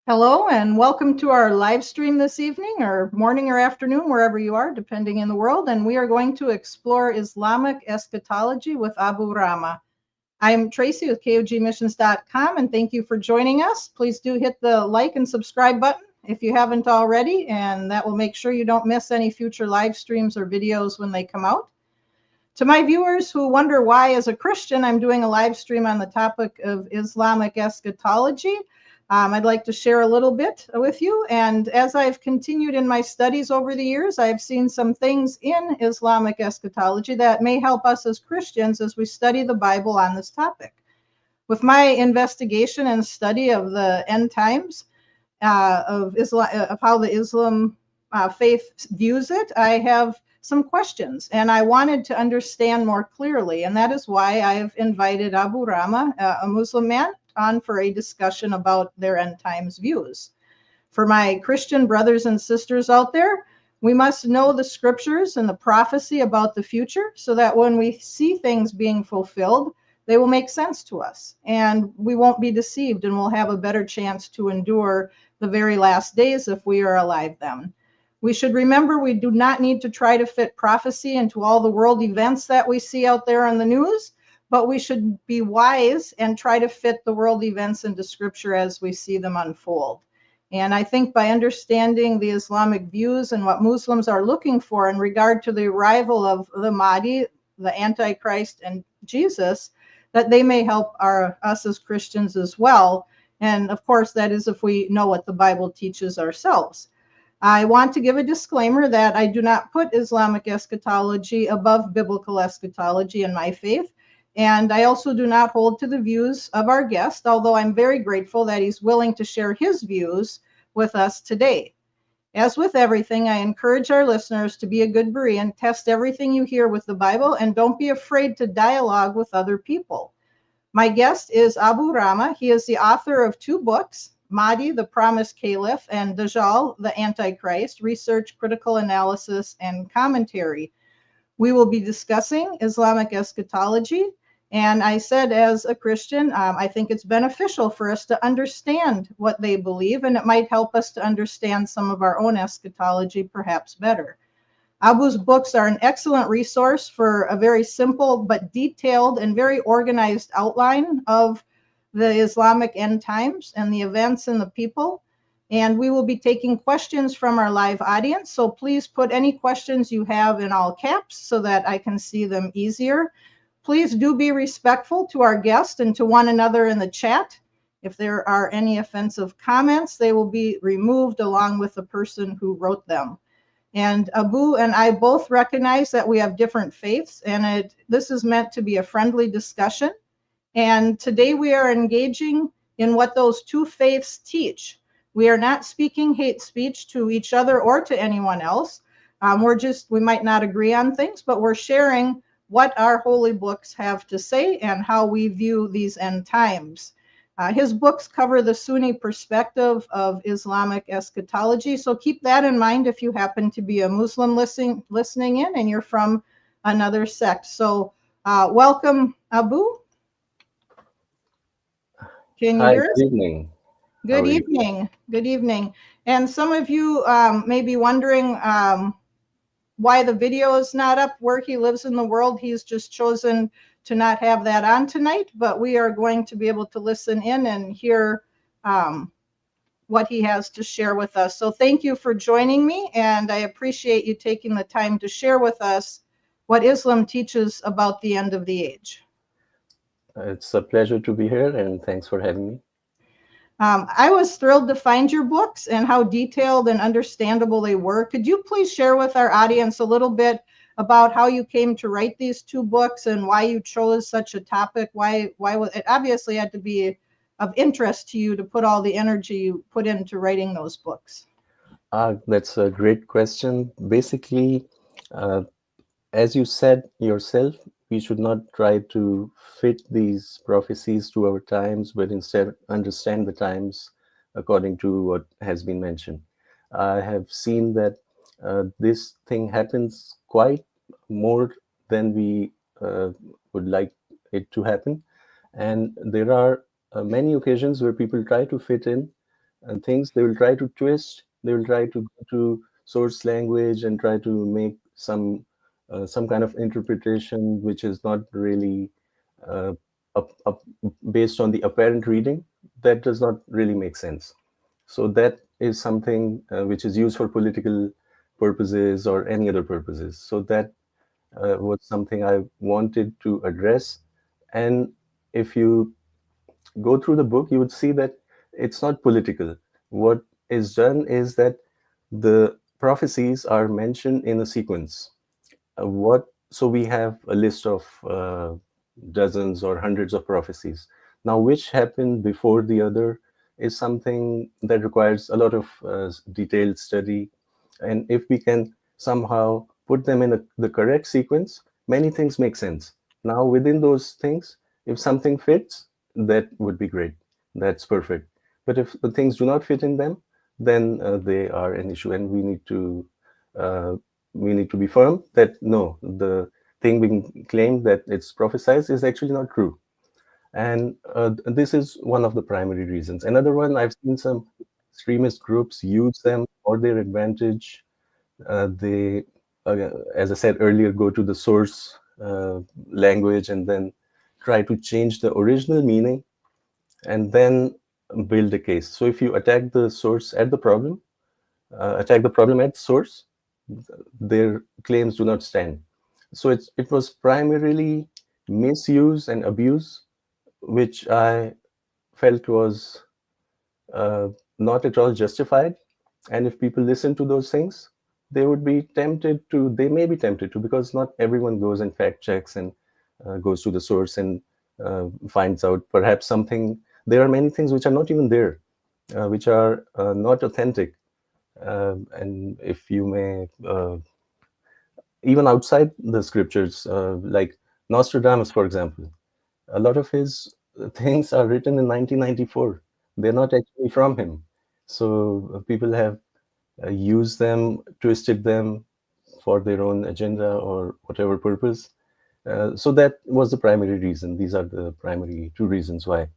Hello and welcome to our live stream this evening or morning or afternoon, wherever you are, depending in the world. And we are going to explore Islamic eschatology with Abu Rahma. I'm Tracy with KOGmissions.com and thank you for joining us. Please do hit the like and subscribe button if you haven't already, and that will make sure you don't miss any future live streams or videos when they come out. To my viewers who wonder why, as a Christian, I'm doing a live stream on the topic of Islamic eschatology, I'd like to share a little bit with you. And as I've continued in my studies over the years, I've seen some things in Islamic eschatology that may help us as Christians as we study the Bible on this topic. With my investigation and study of the end times, of Islam, of how the Islam faith views it, I have some questions, and I wanted to understand more clearly, and that is why I have invited Abu Rahma, a Muslim man, on for a discussion about their end times views. For my Christian brothers and sisters out there, we must know the scriptures and the prophecy about the future so that when we see things being fulfilled, they will make sense to us and we won't be deceived, and we'll have a better chance to endure the very last days if we are alive then. We should remember we do not need to try to fit prophecy into all the world events that we see out there on the news, but we should be wise and try to fit the world events into scripture as we see them unfold. And I think by understanding the Islamic views and what Muslims are looking for in regard to the arrival of the Mahdi, the Antichrist, and Jesus, that they may help us as Christians as well. And of course, that is if we know what the Bible teaches ourselves. I want to give a disclaimer that I do not put Islamic eschatology above biblical eschatology in my faith. And I also do not hold to the views of our guest, although I'm very grateful that he's willing to share his views with us today. As with everything, I encourage our listeners to be a good Berean, test everything you hear with the Bible, and don't be afraid to dialogue with other people. My guest is Abu Rahma. He is the author of two books, Mahdi, the Promised Caliph, and Dajjal, the Antichrist, Research, Critical Analysis, and Commentary. We will be discussing Islamic eschatology. And I said, as a Christian, I think it's beneficial for us to understand what they believe, and it might help us to understand some of our own eschatology perhaps better. Abu's books are an excellent resource for a very simple but detailed and very organized outline of the Islamic end times and the events and the people. And we will be taking questions from our live audience. So please put any questions you have in all caps so that I can see them easier. Please do be respectful to our guest and to one another in the chat. If there are any offensive comments, they will be removed along with the person who wrote them. And Abu and I both recognize that we have different faiths, and this is meant to be a friendly discussion. And today we are engaging in what those two faiths teach. We are not speaking hate speech to each other or to anyone else. We might not agree on things, but we're sharing what our holy books have to say and how we view these end times. His books cover the Sunni perspective of Islamic eschatology, so keep that in mind if you happen to be a Muslim listening in and you're from another sect. So welcome, Abu. Can you Hi, hear us? good evening. How Good are you? evening. Good evening. And some of you may be wondering why the video is not up where he lives in the world. He's just chosen to not have that on tonight, but we are going to be able to listen in and hear what he has to share with us. So thank you for joining me, and I appreciate you taking the time to share with us what Islam teaches about the end of the age. It's a pleasure to be here, and thanks for having me. I was thrilled to find your books and how detailed and understandable they were. Could you please share with our audience a little bit about how you came to write these two books and why you chose such a topic? Why it obviously had to be of interest to you to put all the energy you put into writing those books? That's a great question. Basically, uh, as you said yourself, we should not try to fit these prophecies to our times, but instead understand the times according to what has been mentioned. I have seen that this thing happens quite more than we would like it to happen. And there are many occasions where people try to fit in things, they will try to twist, they will try to go to source language and try to make some kind of interpretation which is not really uh, based on the apparent reading. That does not really make sense. So that is something which is used for political purposes or any other purposes. So that was something I wanted to address. And if you go through the book, you would see that it's not political. What is done is that the prophecies are mentioned in a sequence. What So we have a list of dozens or hundreds of prophecies. Now, which happened before the other is something that requires a lot of detailed study. And if we can somehow put them in the correct sequence, many things make sense. Now, within those things, if something fits, that would be great. That's perfect. But if the things do not fit in them, then they are an issue, and uh, we need to be firm that no, the thing being claimed that it's prophesied is actually not true. And this is one of the primary reasons. Another one, I've seen some extremist groups use them for their advantage. They, as I said earlier, go to the source language and then try to change the original meaning and then build a case. So if you attack the source at the problem, attack the problem at source, their claims do not stand. So it was primarily misuse and abuse, which I felt was not at all justified. And if people listen to those things, they may be tempted to, because not everyone goes and fact checks and goes to the source and finds out perhaps something. There are many things which are not even there, which are not authentic. And if you may, even outside the scriptures, like Nostradamus, for example, a lot of his things are written in 1994. They're not actually from him. So people have used them, twisted them for their own agenda or whatever purpose. So that was the primary reason. These are the primary two reasons why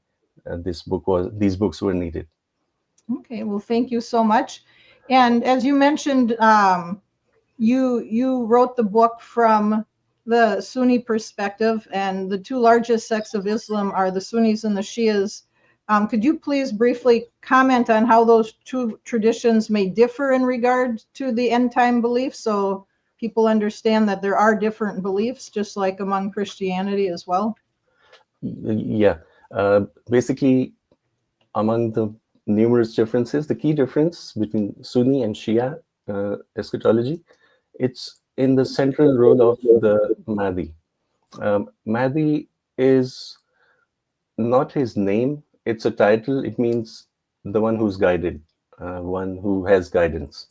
these books were needed. Okay, well, thank you so much. And as you mentioned, you wrote the book from the Sunni perspective, and the two largest sects of Islam are the Sunnis and the Shias. Could you please briefly comment on how those two traditions may differ in regard to the end time beliefs, so people understand that there are different beliefs, just like among Christianity as well? Yeah. Basically, among the numerous differences, the key difference between Sunni and Shia eschatology, it's in the central role of the Mahdi. Mahdi is not his name, it's a title. It means the one who's guided, one who has guidance.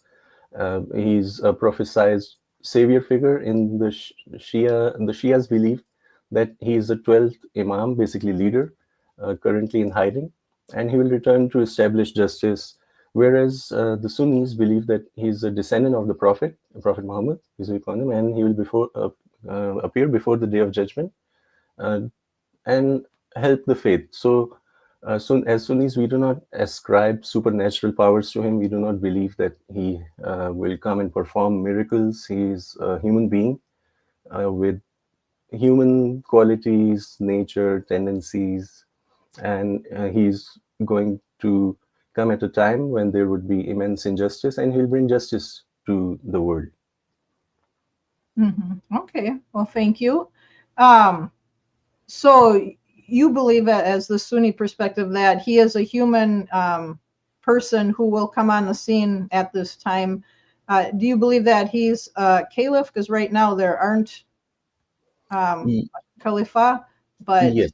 He's a prophesied savior figure in the Shia. The Shias believe that he is the 12th Imam, basically leader, currently in hiding, and he will return to establish justice. Whereas the Sunnis believe that he's a descendant of the Prophet Muhammad, peace be upon him, and he will appear before the day of judgment uh, and help the faith. So, as Sunnis, we do not ascribe supernatural powers to him. We do not believe that he will come and perform miracles. He is a human being with human qualities, nature, tendencies, and he's going to come at a time when there would be immense injustice, and he'll bring justice to the world. Okay, well, thank you. Um, so you believe, as the Sunni perspective, that he is a human person who will come on the scene at this time. Do you believe that he's a caliph? Because right now there aren't Ye- Khalifa, but Yes.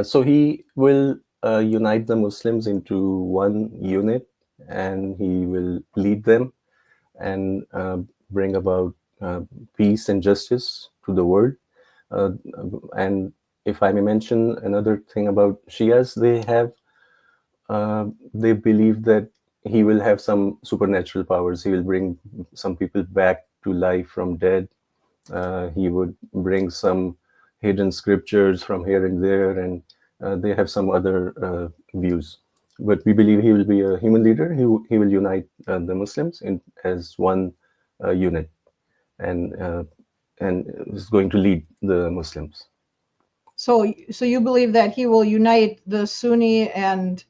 So he will unite the Muslims into one unit, and he will lead them and bring about peace and justice to the world. Uh, and if I may mention another thing about Shias, they believe that he will have some supernatural powers. He will bring some people back to life from dead. He would bring some hidden scriptures from here and there, and they have some other views. but we believe he will be a human leader. He will unite the Muslims as one unit, and is going to lead the Muslims. So you believe that he will unite the Sunni and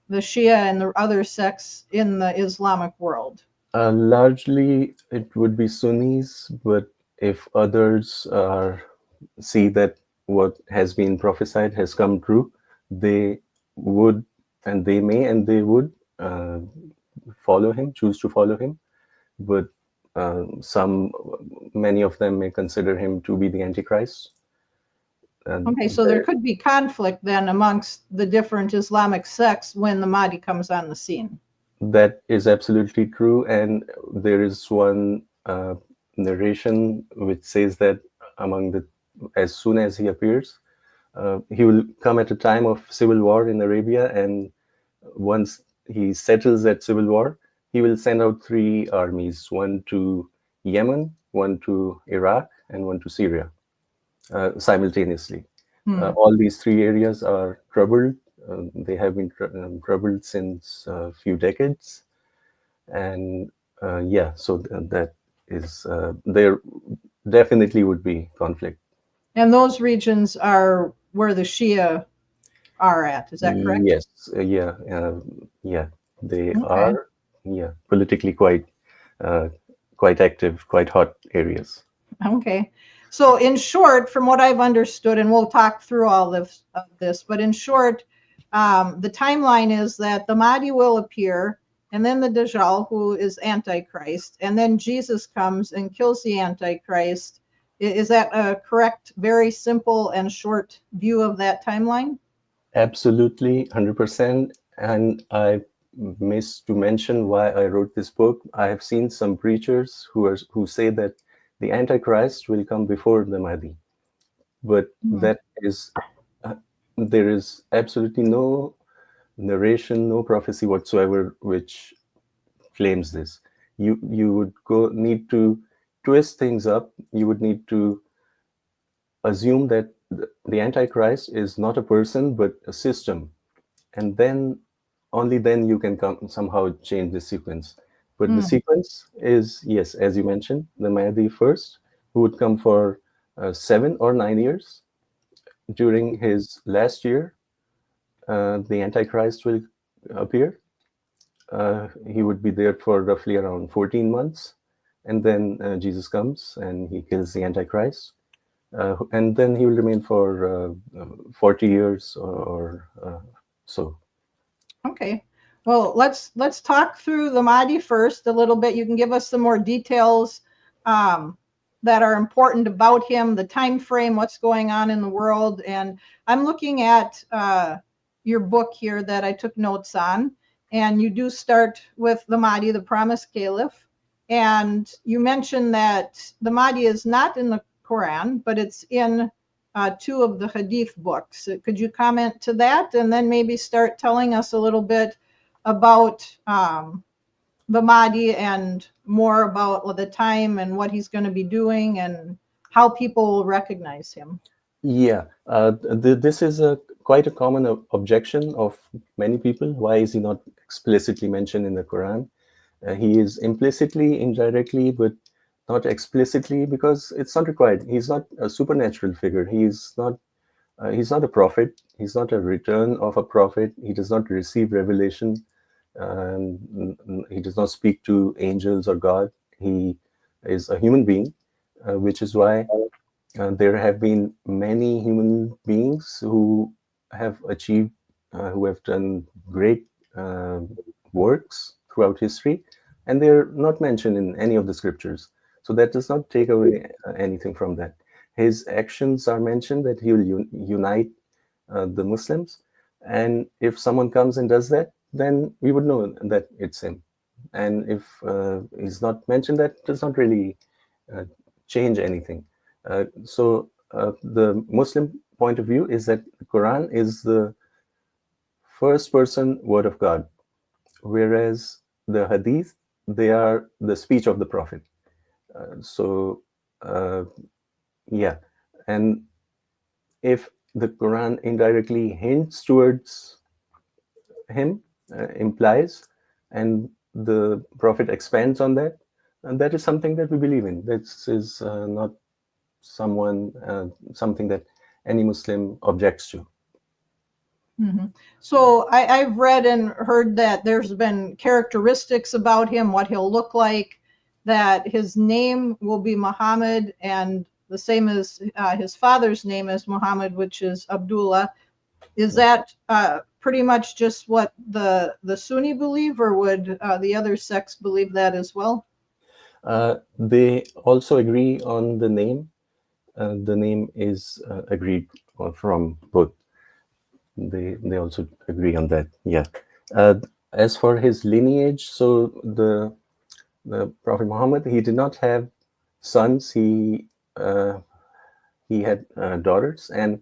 the Shia and the other sects in the Islamic world? Largely, it would be Sunnis, but if others see that what has been prophesied has come true, they would, and they may, and they would follow him, choose to follow him. But many of them may consider him to be the Antichrist. Okay, so there could be conflict then amongst the different Islamic sects when the Mahdi comes on the scene. That is absolutely true, and there is one narration which says that as soon as he appears, he will come at a time of civil war in Arabia, and once he settles that civil war, he will send out 3 armies, one to Yemen, one to Iraq, and one to Syria, simultaneously. All these 3 areas are troubled. They have been troubled since a few decades. And so that is, there definitely would be conflict. And those regions are where the Shia are at, is that correct? Yes, they are, politically quite active, quite hot areas. Okay. So in short, from what I've understood, and we'll talk through all of this, but in short, the timeline is that the Mahdi will appear, and then the Dajjal, who is Antichrist, and then Jesus comes and kills the Antichrist. Is that a correct, very simple and short view of that timeline? Absolutely, 100%. And I missed to mention why I wrote this book. I have seen some preachers who say that the Antichrist will come before the Mahdi, but that is there is absolutely no narration, no prophecy whatsoever which claims this. You would need to twist things up. You would need to assume that the Antichrist is not a person but a system, and then only then you can somehow change the sequence. But the sequence is, yes, as you mentioned, the Mahdi first, who would come for 7 or 9 years. During his last year, the Antichrist will appear. He would be there for roughly around 14 months, and then Jesus comes and he kills the Antichrist. And then he will remain for 40 years or so. Okay. Well, let's talk through the Mahdi first a little bit. You can give us some more details that are important about him, the time frame, what's going on in the world. And I'm looking at your book here that I took notes on, and you do start with the Mahdi, the Promised Caliph. And you mentioned that the Mahdi is not in the Quran, but it's in 2 of the Hadith books. Could you comment to that, and then maybe start telling us a little bit about the Mahdi and more about the time and what he's going to be doing and how people will recognize him? Yeah, this is quite a common objection of many people. Why is he not explicitly mentioned in the Quran? He is implicitly, indirectly, but not explicitly, because it's not required. He's not a supernatural figure. He's not a prophet. He's not a return of a prophet. He does not receive revelation. He does not speak to angels or God. He is a human being, which is why there have been many human beings who have achieved, who have done great works throughout history, and they're not mentioned in any of the scriptures. So that does not take away anything from that. His actions are mentioned, that he will unite the Muslims, and if someone comes and does that, then we would know that it's him. And if he's not mentioned, that does not really change anything. So the Muslim point of view is that the Quran is the first person word of God, whereas the Hadith, they are the speech of the Prophet. And if the Quran indirectly hints towards him, implies, and the Prophet expands on that, and that is something that we believe in. This is not something that any Muslim objects to. So I've read and heard that there's been characteristics about him, what he'll look like, that his name will be Muhammad, and the same as his father's name is Muhammad, which is Abdullah. Is that pretty much just what the Sunni believe, or would the other sects believe that as well? They also agree on the name. The name is agreed from both. They also agree on that. Yeah. As for his lineage, so the Prophet Muhammad, he did not have sons. He had daughters, and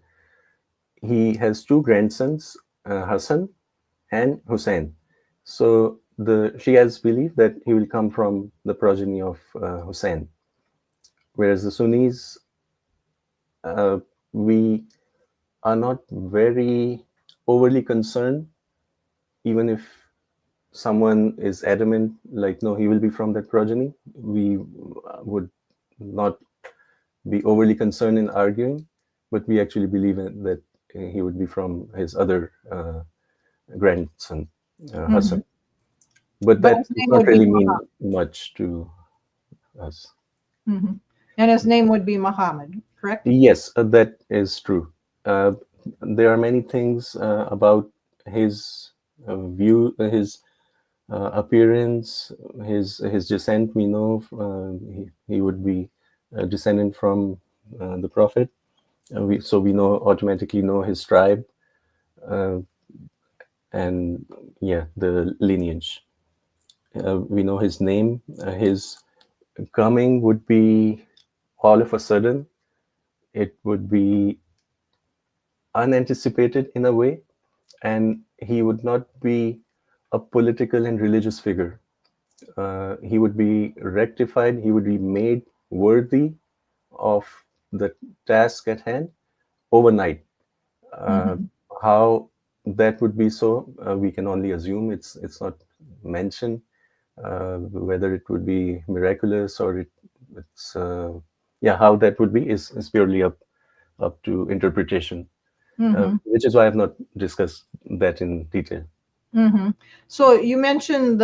he has two grandsons, Hassan and Hussein. So the Shias believe that he will come from the progeny of Hussein, whereas the Sunnis, we are not very overly concerned, even if someone is adamant, like, no, he will be from that progeny. We would not be overly concerned in arguing, but we actually believe that he would be from his other grandson, Hassan. But But that his does name not would be really Muhammad. mean much to us. And his name would be Muhammad, correct? Yes, that is true. Uh, there are many things about his his appearance, his descent. We know he would be a descendant from the Prophet. So we know automatically know his tribe, uh, and yeah, the lineage. We know his name. His coming would be all of a sudden. It would be unanticipated in a way, and he would not be a political and religious figure. He would be rectified. He would be made worthy of the task at hand overnight. Uh, Mm-hmm. how that would be so, we can only assume. It's not mentioned whether it would be miraculous or it's yeah, how that would be is purely up to interpretation, Mm-hmm. which is why I've not discussed that in detail. Mm-hmm. So you mentioned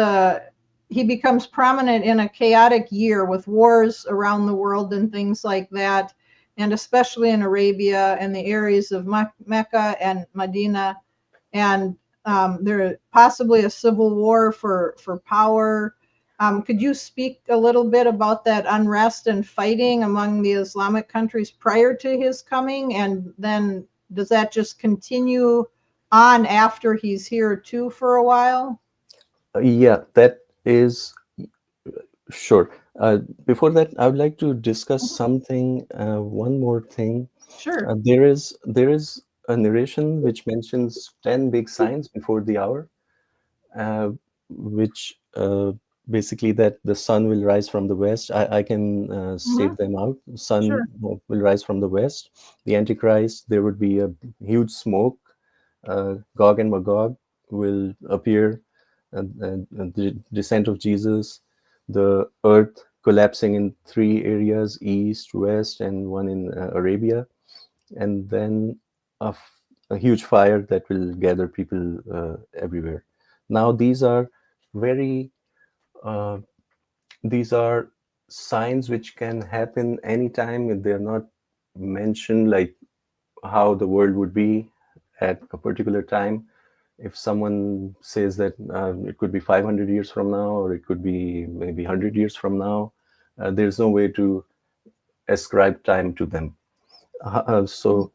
he becomes prominent in a chaotic year with wars around the world and things like that, and especially in Arabia and the areas of Mecca and Medina, and there possibly a civil war for power. Could you speak a little bit about that unrest and fighting among the Islamic countries prior to his coming, and then does that just continue on after he's here too for a while? Yeah, that is sure. Before that, I would like to discuss Mhm. something. One more thing. Sure. There is a narration which mentions 10 big signs before the hour, uh, which basically that the sun will rise from the west. I can Hmm. state them out. Sun Sure. will rise from the west. The Antichrist, there would be a huge smoke. Gog and Magog will appear. And the descent of Jesus, the earth collapsing in three areas: east, west, and one in Arabia, and then a huge fire that will gather people everywhere. Now very uh, these are signs which can happen anytime, if they're not mentioned, like how the world would be at a particular time. If someone says that it could be 500 years from now, or it could be maybe 100 years from now, there's no way to ascribe time to them. So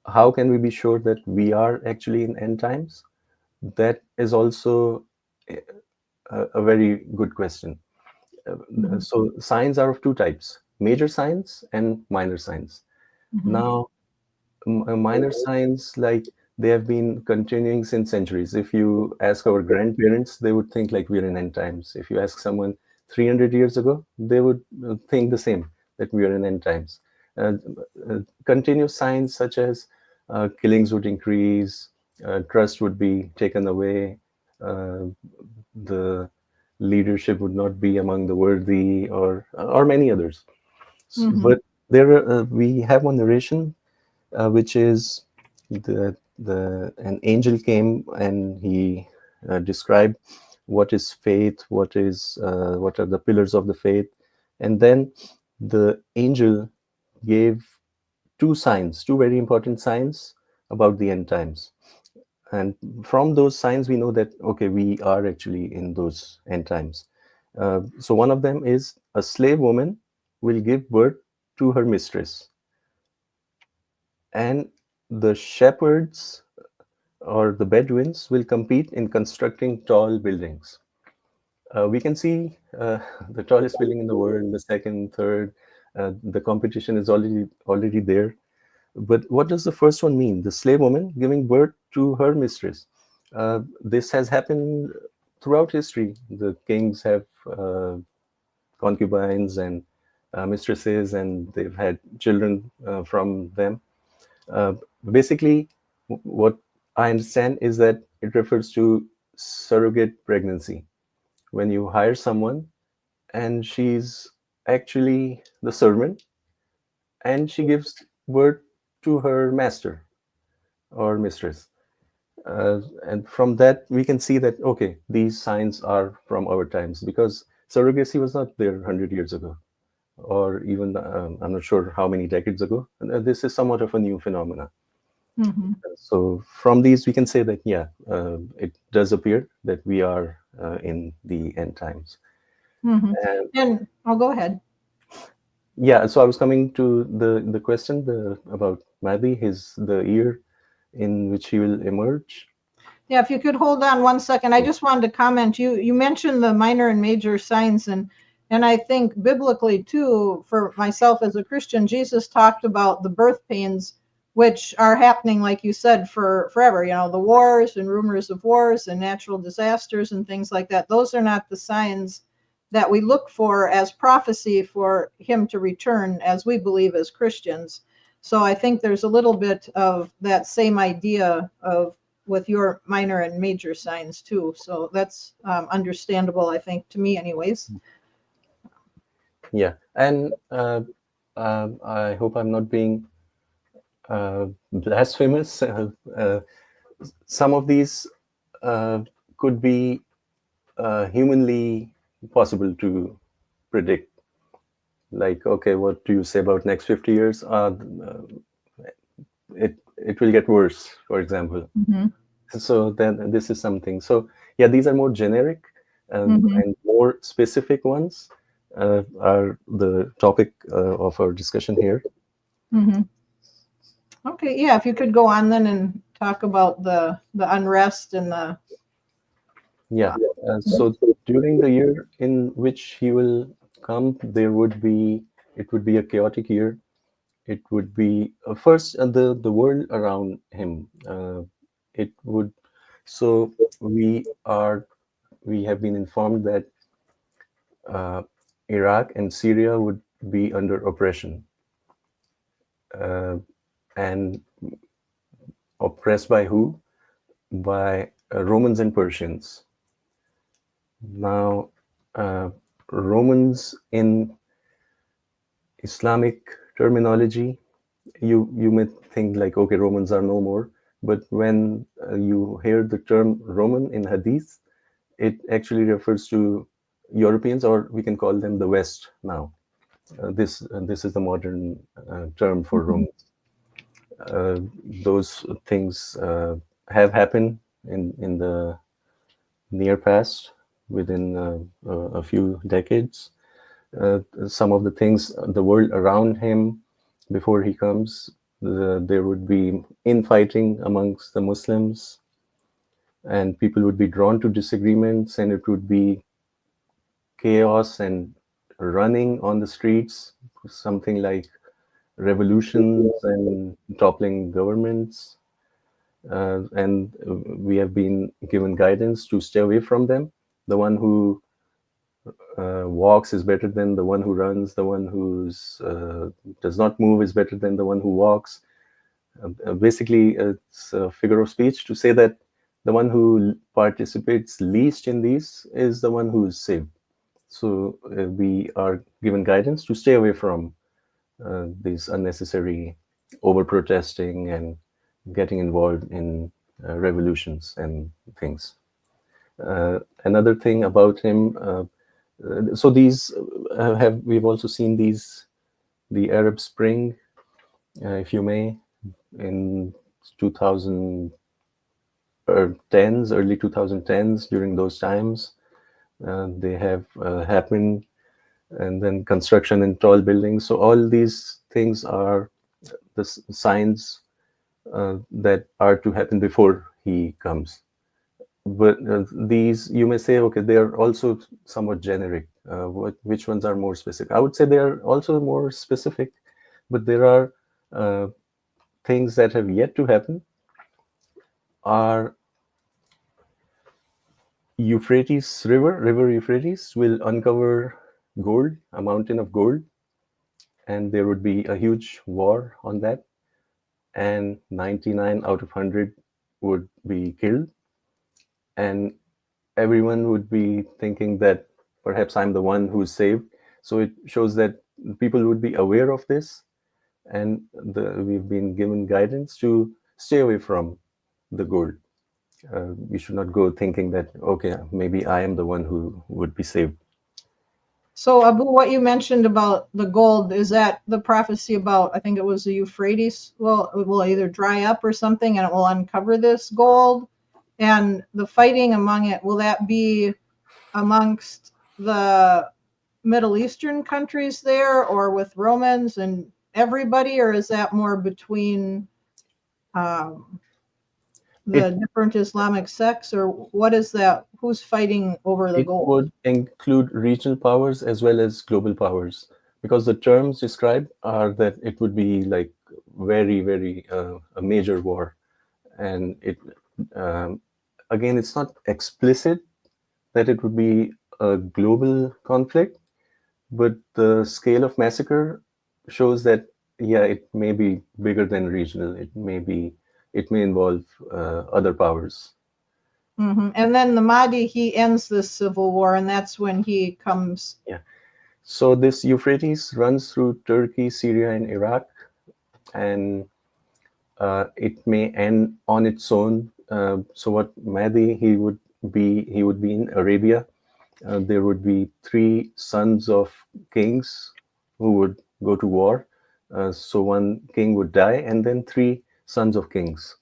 how can we be sure that we are actually in end times? That is also a very good question. Hmm. So signs are of two types: major signs and minor signs. Hmm. Now, minor signs, like, they have been continuing since centuries. If you ask our grandparents, they would think like we're in end times. If you ask someone 300 years ago, they would think the same, that we are in end times. uh, Continuous signs such as killings would increase, trust would be taken away, the leadership would not be among the worthy, or many others. But we have one narration, which is an angel came and he described what is faith, what are the pillars of the faith, and then the angel gave two very important signs about the end times. And from those signs, we know that, okay, we are actually in those end times. So one of them is a slave woman will give birth to her mistress, and the shepherds or the Bedouins will compete in constructing tall buildings. We can see the tallest building in the world, the second, third. The competition is already there. But what does the first one mean? The slave woman giving birth to her mistress. This has happened throughout history. The kings have concubines and mistresses, and they've had children from them. Uh, Basically, what I understand is that it refers to surrogate pregnancy. When you hire someone and she's actually the servant and she gives birth to her master or mistress. And from that, we can see that, okay, these signs are from our times, because surrogacy was not there 100 years ago, or even, I'm not sure how many decades ago. This is somewhat of a new phenomena. So from these, we can say that, yeah, it does appear that we are in the end times. And I'll go ahead. Yeah, so I was coming to the question about Mahdi, the year in which he will emerge. Yeah, if you could hold on 1 second, I just wanted to comment. You mentioned the minor and major signs, and I think biblically too, for myself as a Christian, Jesus talked about the birth pains, which are happening, like you said, for forever. You know, the wars and rumors of wars and natural disasters and things like that. Those are not the signs that we look for as prophecy for him to return, as we believe as Christians. So I think there's a little bit of that same idea of with your minor and major signs too. So that's understandable, I think, to me anyways. Yeah, and I hope I'm not being blasphemous. Some of these could be humanly possible to predict. Like, okay, what do you say about next 50 years? It will get worse, for example. So then this is something. So yeah, these are more generic, and more specific ones are the topic of our discussion here. Okay, yeah, if you could go on then and talk about the unrest and the Yeah. So during the year in which he will come, it would be a chaotic year. It would be first the world around him. It would. So we have been informed that Iraq and Syria would be under oppression, and oppressed by who? By Romans and Persians. Now, Romans in Islamic terminology, you may think like, okay, Romans are no more. But when you hear the term Roman in Hadith, it actually refers to Europeans, or we can call them the West now. This is the modern term for Romans. Those things have happened in the near past, within a few decades. Some of the things, the world around him before he comes, there would be infighting amongst the Muslims, and people would be drawn to disagreements, and it would be chaos and running on the streets, something like revolutions and toppling governments. And we have been given guidance to stay away from them. The one who walks is better than the one who runs. The one who does not move is better than the one who walks. Basically, it's a figure of speech to say that the one who participates least in these is the one who is saved. So we are given guidance to stay away from these unnecessary over protesting and getting involved in revolutions and things. Another thing about him, so these we've also seen the Arab Spring, if you may, in 2010s, early 2010s. During those times, they have happened, and then construction in tall buildings. So all these things are the signs that are to happen before he comes. But these, you may say, okay, they are also somewhat generic. Which ones are more specific? I would say they are also more specific, but there are things that have yet to happen. Are Euphrates river Euphrates will uncover gold, a mountain of gold, and there would be a huge war on that, and 99 out of 100 would be killed, and everyone would be thinking that perhaps I'm the one who's saved. So it shows that people would be aware of this, and we've been given guidance to stay away from the gold. We should not go thinking that, okay, maybe I am the one who would be saved. So, Abu, what you mentioned about the gold, is that the prophecy about, I think it was the Euphrates, well, it will either dry up or something and it will uncover this gold? And the fighting among it, will that be amongst the Middle Eastern countries there, or with Romans and everybody, or is that more between the different Islamic sects, or what is that? Who's fighting over the It gold? would include regional powers as well as global powers, because the terms described are that it would be like very, very a major war. And it again, it's not explicit that it would be a global conflict, but the scale of massacre shows that, yeah, it may be bigger than regional. It may involve other powers. And then the Mahdi, he ends this civil war, and that's when he comes. Yeah. So this Euphrates runs through Turkey, Syria, and Iraq, and it may end on its own. So what Mahdi, he would be in Arabia. There would be 3 sons of kings who would go to war. So one king would die, and then 3 sons of kings.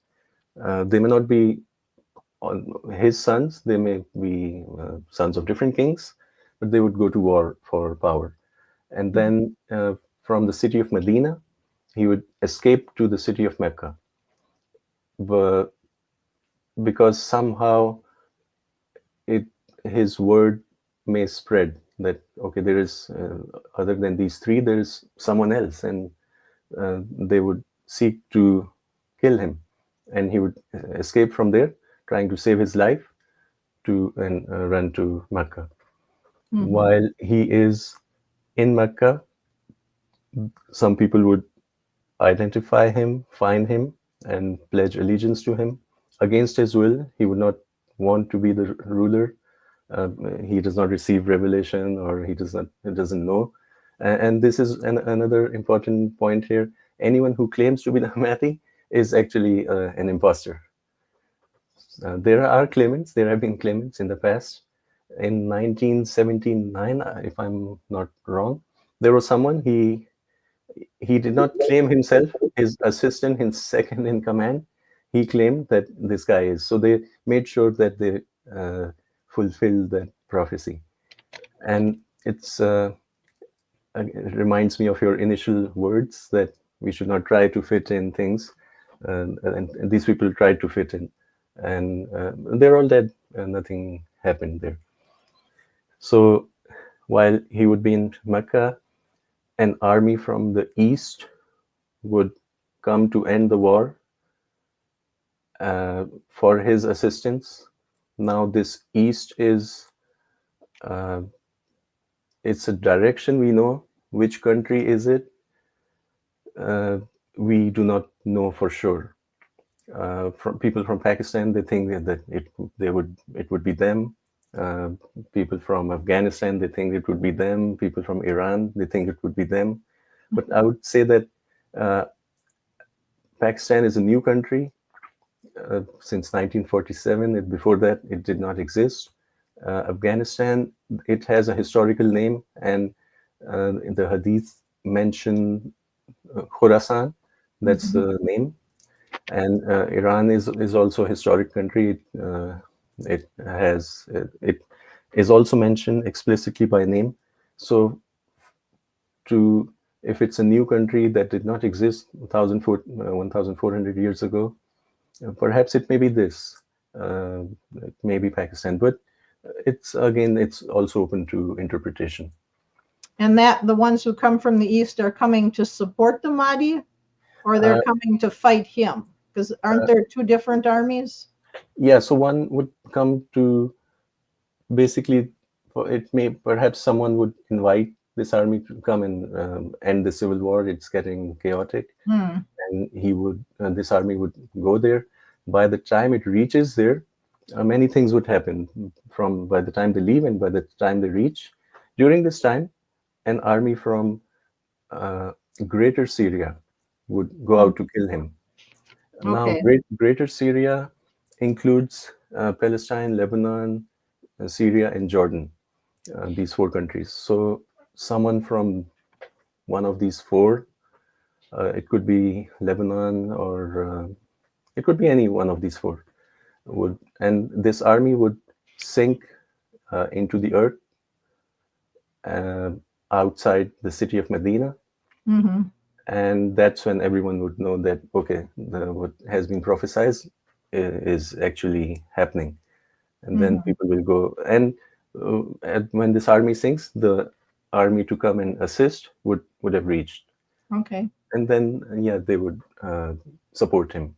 They may not be his sons, they may be sons of different kings, but they would go to war for power. And then from the city of Medina, he would escape to the city of Mecca. But because somehow his word may spread that, okay, there is, other than these 3, there is someone else, and they would seek to kill him, and he would escape from there, trying to save his life and run to Mecca. While he is in Mecca, some people would identify him, find him, and pledge allegiance to him against his will. He would not want to be the ruler. He does not receive revelation, or he doesn't know. And this is another important point here. Anyone who claims to be the Mahdi is actually an imposter. There have been claimants in the past. In 1979, if I'm not wrong, there was someone, he did not claim himself. His assistant, his second in command, he claimed that this guy is. So they made sure that they fulfilled that prophecy. And it reminds me of your initial words that we should not try to fit in things. And these people tried to fit in. And they're all dead. Nothing happened there. So while he would be in Mecca, an army from the east would come to end the war for his assistance. Now this east is, it's a direction we know. Which country is it? We do not know for sure. From people from Pakistan, they think that it would be them. Uh, People from Afghanistan, they think it would be them. People from Iran, they think it would be them. But I would say that uh, Pakistan is a new country since 1947. Before that, it did not exist. Afghanistan, it has a historical name, and in the Hadith mention Khorasan. That's the name. And Iran is also a historic country. It is also mentioned explicitly by name. So to if it's a new country that did not exist 1,400 years ago, perhaps it may be this. It may be Pakistan, but it's also open to interpretation. And that the ones who come from the east are coming to support the Mahdi, or they're coming to fight him? Because aren't there two different armies? Yeah, so one would come to basically, it may perhaps someone would invite this army to come and end the civil war. It's getting chaotic, and this army would go there. By the time it reaches there, many things would happen from by the time they leave and by the time they reach. During this time, an army from Greater Syria would go out to kill him. Now, Okay. Greater Syria includes Palestine, Lebanon, Syria, and Jordan. These four countries. So someone from one of these four, it could be Lebanon or it could be any one of these four, and this army would sink into the earth uh, outside the city of Medina. And that's when everyone would know that, okay, what has been prophesied is actually happening. And then people will go. And when this army sinks, the army to come and assist would have reached. Okay. And then, yeah, they would support him.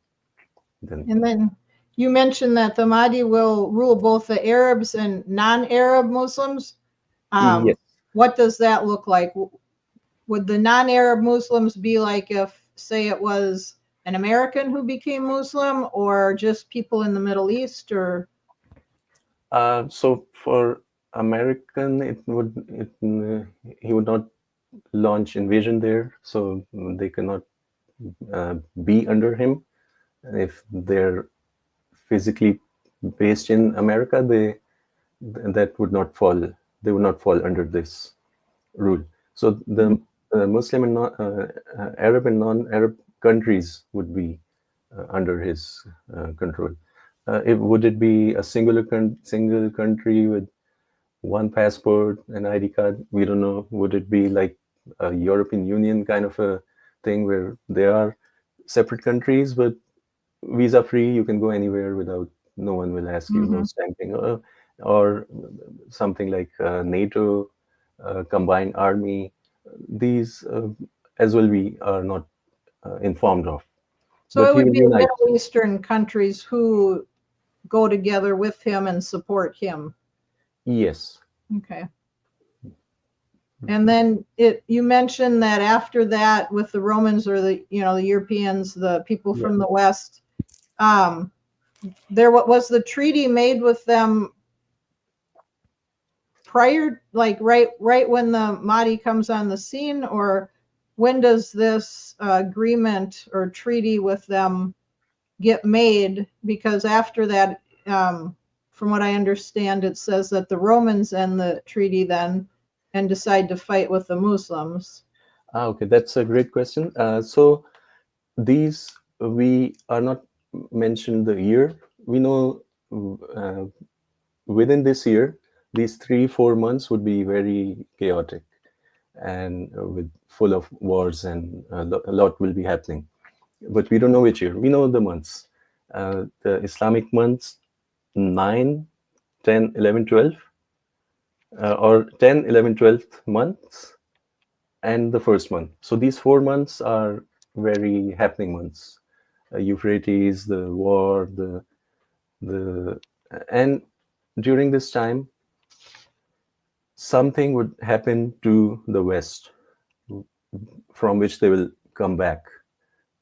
And then you mentioned that the Mahdi will rule both the Arabs and non-Arab Muslims. Yes. What does that look like? Would the non-Arab Muslims be like if, say, it was an American who became Muslim, or just people in the Middle East, or? So for American, he would not launch invasion there, so they cannot be under him. If they're physically based in America, that would not fall. They would not fall under this rule. So the Muslim and Arab and non-Arab countries would be under his control. Would it be a single country with one passport and ID card? We don't know. Would it be like a European Union kind of a thing where there are separate countries but visa free? You can go anywhere without, no one will ask you, no stamping, or something like NATO, combined army. These as well we are not informed of. So But it he would will be unite. Middle Eastern countries who go together with him and support him. Yes. Okay. And then you mentioned that after that, with the Romans or the Europeans, the people from the West, there was the treaty made with them prior, like right when the Mahdi comes on the scene, or when does this agreement or treaty with them get made? Because after that, from what I understand, it says that the Romans end the treaty then and decide to fight with the Muslims. Okay, that's a great question. So these, we are not mentioned the year. We know within this year, these 3-4 months would be very chaotic and with full of wars, and a lot will be happening. But we don't know which year. We know the months. The Islamic months 9, 10, 11, 12, or 10, 11, 12th months, and the first month. So these 4 months are very happening months. Euphrates, the war, and during this time, something would happen to the West, from which they will come back.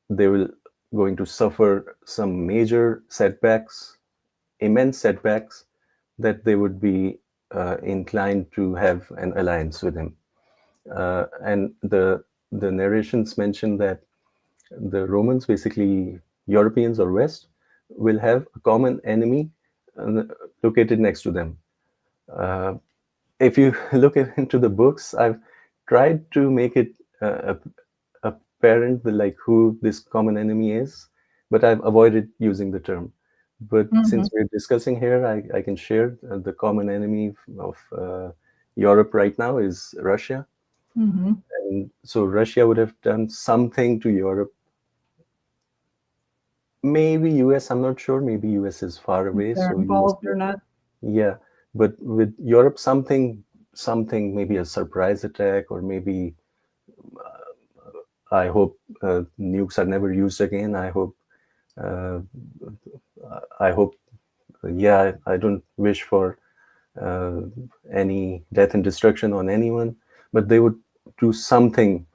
They will going to suffer some major setbacks, immense setbacks, that they would be inclined to have an alliance with him. And the narrations mention that the Romans, basically Europeans or West, will have a common enemy located next to them. If you look into the books, I've tried to make it apparent like who this common enemy is, but I've avoided using the term. But since we're discussing here, I can share the common enemy of Europe right now is Russia. And so Russia would have done something to Europe. Maybe US, I'm not sure. Maybe US is far away. They're So involved US, or not. yeah. But with Europe, something, maybe a surprise attack, or maybe I hope nukes are never used again. I hope, uh, yeah, I don't wish for any death and destruction on anyone, but they would do something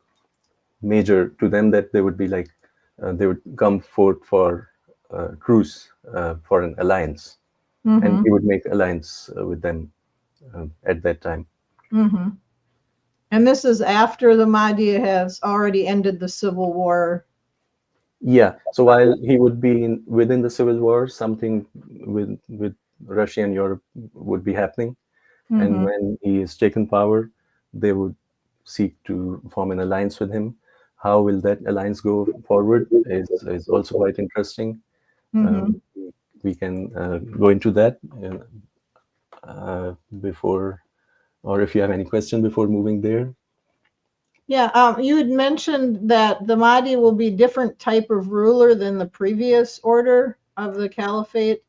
major to them that they would be like, they would come forth for truce, for an alliance, and he would make alliance with them at that time. And this is after the Mahdi has already ended the civil war. Yeah. So while he would be within the civil war, something with Russia and Europe would be happening, and when he is taken power, they would seek to form an alliance with him. How will that alliance go forward is also quite interesting. We can go into that before, or if you have any question before moving there. Yeah, you had mentioned that the Mahdi will be different type of ruler than the previous order of the caliphate.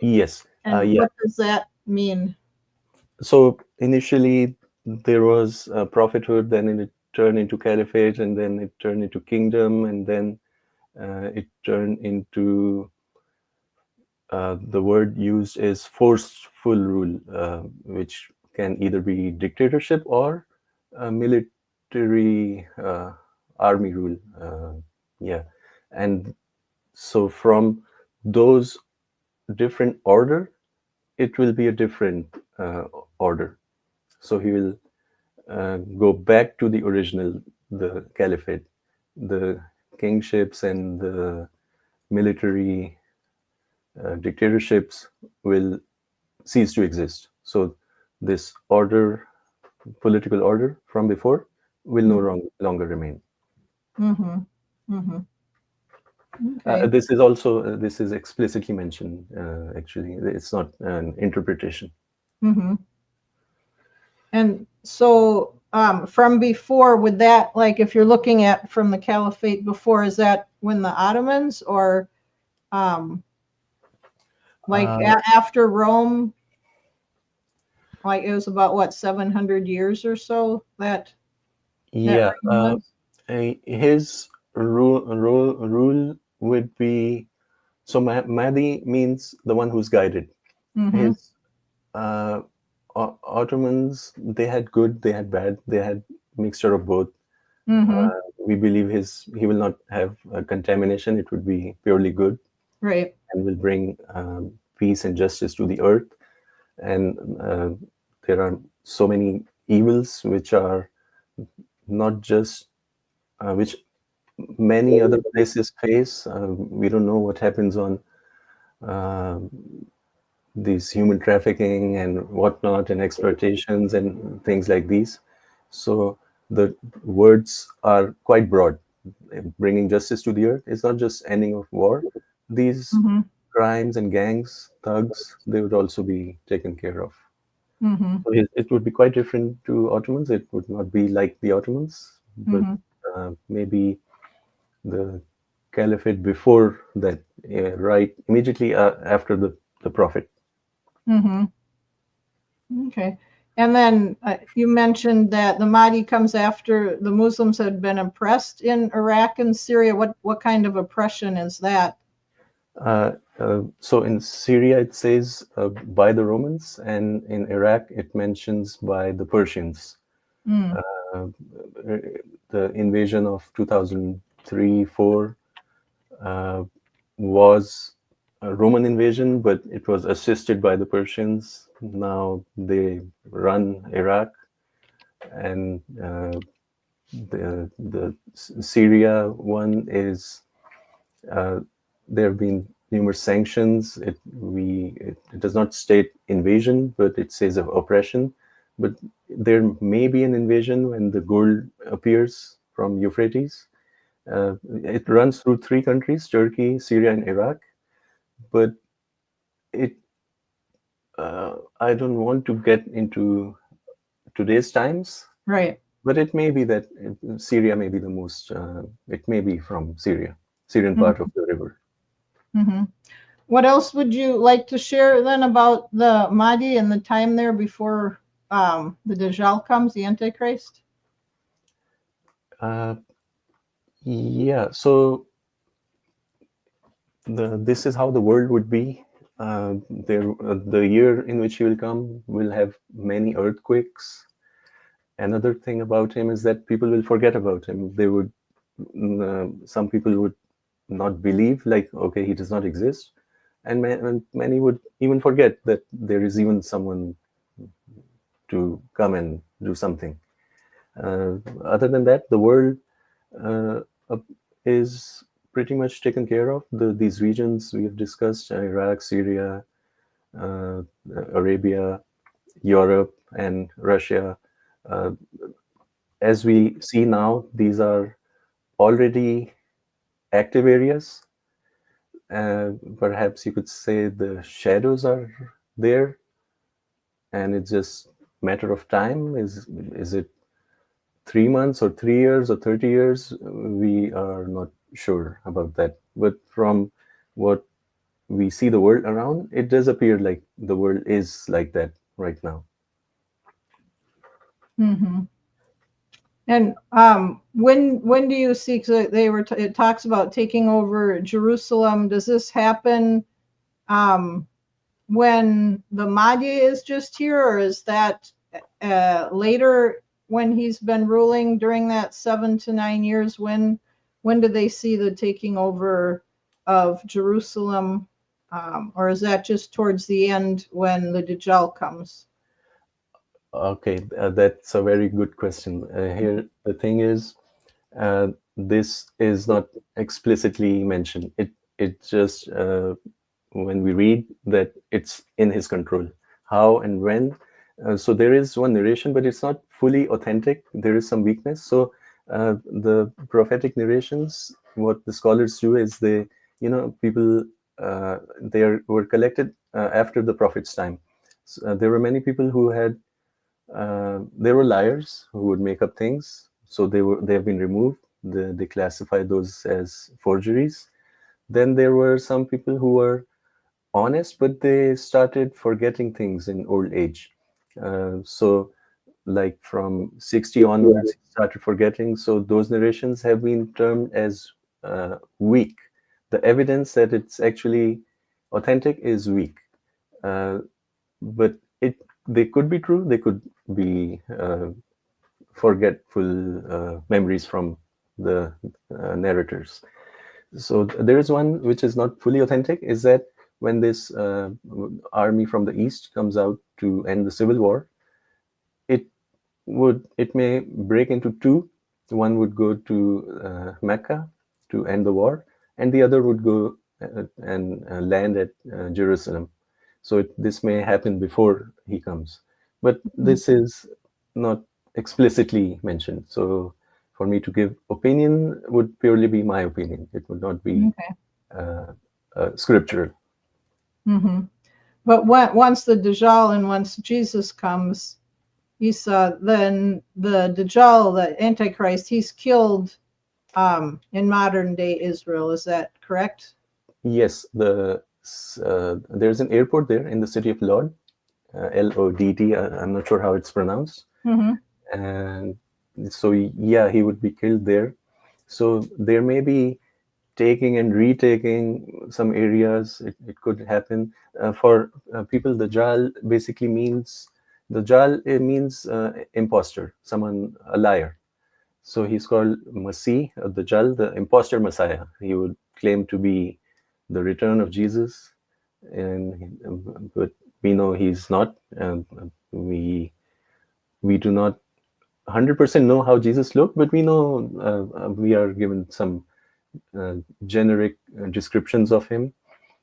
Yes. And Yeah. what does that mean? So initially there was a prophethood, then it turned into caliphate, and then it turned into kingdom, and then it turned into the word used is forceful rule, which can either be dictatorship or military army rule. Yeah, and so from those different order, it will be a different order. So he will go back to the original, the caliphate, the kingships and the military dictatorships will cease to exist. So this order, political order from before, will no longer remain. Okay. This is also this is explicitly mentioned. Actually, it's not an interpretation. And so from before, would that, like if you're looking at from the caliphate before, is that when the Ottomans or after Rome? Like it was about what, 700 years or so that Yeah, reign was? his rule would be, so Mahdi means the one who's guided. His Ottomans, they had good, they had bad, they had mixture of both. We believe he will not have contamination. It would be purely good, Right. and will bring peace and justice to the earth. And there are so many evils which are not just which many other places face. We don't know what happens on these human trafficking and whatnot, and exploitations and things like these. So the words are quite broad. Bringing justice to the earth is not just ending of war. These crimes and gangs, thugs, they would also be taken care of. So it would be quite different to Ottomans. It would not be like the Ottomans, but maybe the caliphate before that, right immediately after the prophet. Okay. And then you mentioned that the Mahdi comes after the Muslims had been oppressed in Iraq and Syria. What kind of oppression is that? So in Syria it says by the Romans, and in Iraq it mentions by the Persians. The invasion of 2003 3, 4 was a Roman invasion, but it was assisted by the Persians. Now they run Iraq, and the Syria one is there have been numerous sanctions. It does not state invasion, but it says of oppression. But there may be an invasion when the gold appears from Euphrates. It runs through 3 countries: Turkey, Syria, and Iraq. But it I don't want to get into today's times. Right. But it may be that Syria may be the most. It may be from Syrian part of the river. Mm-hmm. What else would you like to share then about the Mahdi and the time there before the Dajjal comes, the Antichrist? Yeah. So this is how the world would be. The year in which he will come will have many earthquakes. Another thing about him is that people will forget about him. They would, some people would not believe, like, okay, he does not exist, and many would even forget that there is even someone to come and do something. Other than that, the world is pretty much taken care of. These regions we have discussed: Iraq, Syria, Arabia, Europe, and Russia. As we see now, these are already active areas. Perhaps you could say the shadows are there, and it's just matter of time. Is it 3 months or 3 years or 30 years? We are not sure about that. But from what we see the world around, it does appear like the world is like that right now. Mm-hmm. And when do you see? Because it talks about taking over Jerusalem. Does this happen when the Mahdi is just here, or is that later when he's been ruling during that 7 to 9 years? When do they see the taking over of Jerusalem, or is that just towards the end when the Dajjal comes? Okay, that's a very good question. Here, the thing is, this is not explicitly mentioned. It just when we read that it's in his control. How and when? So there is one narration, but it's not fully authentic. There is some weakness. So the prophetic narrations, what the scholars do is people were collected after the prophet's time. So, there were many people who had. There were liars who would make up things, so they have been removed. They classified those as forgeries. Then there were some people who were honest, but they started forgetting things in old age. So, like from 60 onwards, started forgetting. So those narrations have been termed as weak. The evidence that it's actually authentic is weak. But they could be true. They could be forgetful memories from the narrators. So there is one which is not fully authentic, is that when this army from the east comes out to end the civil war, it may break into 2. One would go to Mecca to end the war, and the other would go and land at Jerusalem. So this may happen before he comes, but this is not explicitly mentioned. So for me to give opinion would purely be my opinion. It would not be scriptural. Mm-hmm. But once the Dajjal and once Jesus comes, then the Dajjal, the Antichrist, he's killed in modern day Israel. Is that correct? Yes, there's an airport there in the city of Lod, L-O-D-D. I'm not sure how it's pronounced. Mm-hmm. And so, yeah, he would be killed there. So there may be taking and retaking some areas. It could happen. For people, Dajjal means imposter, someone, a liar. So he's called Masih, Dajjal, the imposter Messiah. He would claim to be the return of Jesus, but we know he's not. We do not 100% know how Jesus looked, but we know we are given some generic descriptions of him,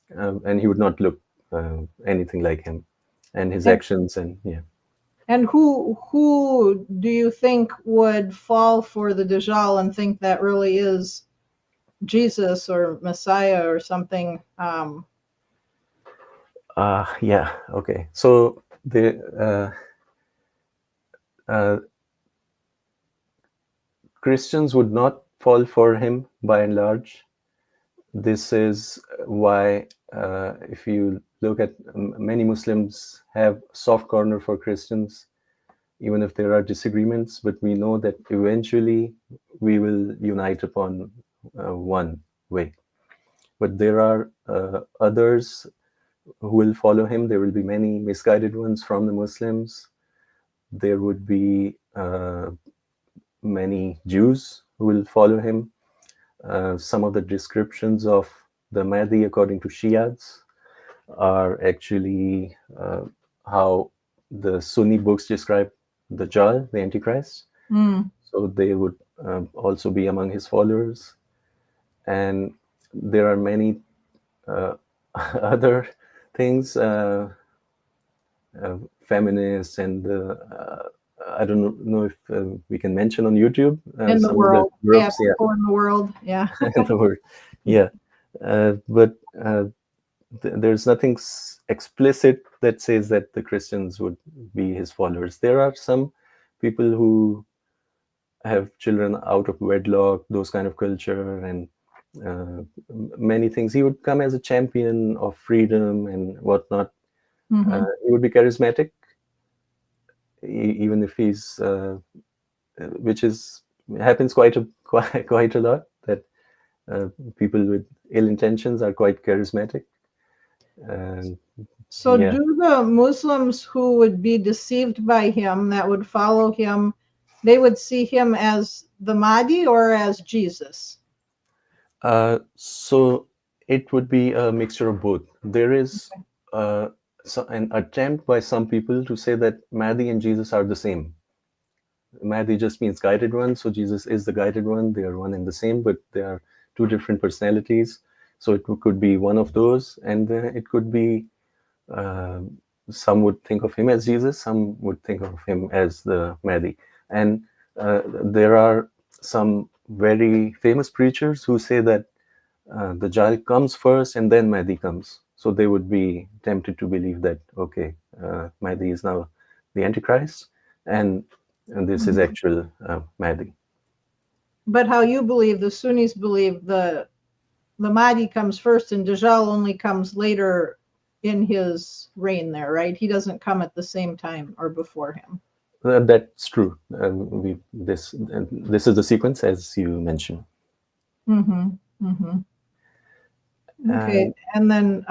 and he would not look anything like him, and his actions and yeah. And who do you think would fall for the Dajjal and think that really is Jesus or Messiah or something? Yeah. Okay. So the Christians would not fall for him by and large. This is why, if you look at many Muslims have soft corner for Christians, even if there are disagreements, but we know that eventually we will unite upon one way. But there are others who will follow him. There will be many misguided ones from the Muslims. There would be many Jews who will follow him. Some of the descriptions of the Mahdi, according to Shiites, are actually how the Sunni books describe the Dajjal, the Antichrist. So they would also be among his followers. And there are many other things, feminists, and I don't know if we can mention on YouTube In the some world, of the groups, yeah, people in the world, yeah. in the world, yeah. But there's nothing explicit that says that the Christians would be his followers. There are some people who have children out of wedlock, those kind of culture, and many things. He would come as a champion of freedom and whatnot. He would be charismatic, even if he's, which is happens quite a lot. That people with ill intentions are quite charismatic. So yeah. do the Muslims who would be deceived by him, that would follow him, they would see him as the Mahdi or as Jesus? So it would be a mixture of both. There is an attempt by some people to say that Mahdi and Jesus are the same. Mahdi just means guided one, so Jesus is the guided one. They are one and the same, but they are two different personalities. So it could be one of those, and it could be some would think of him as Jesus, some would think of him as the Mahdi. And there are some very famous preachers who say that the Dajjal comes first and then Mahdi comes. So they would be tempted to believe that, okay, Mahdi is now the Antichrist, and this is actual Mahdi. But how you believe, the Sunnis believe the Mahdi comes first and Dajjal only comes later in his reign there, right? He doesn't come at the same time or before him. That's true. This is the sequence as you mentioned. Okay, and then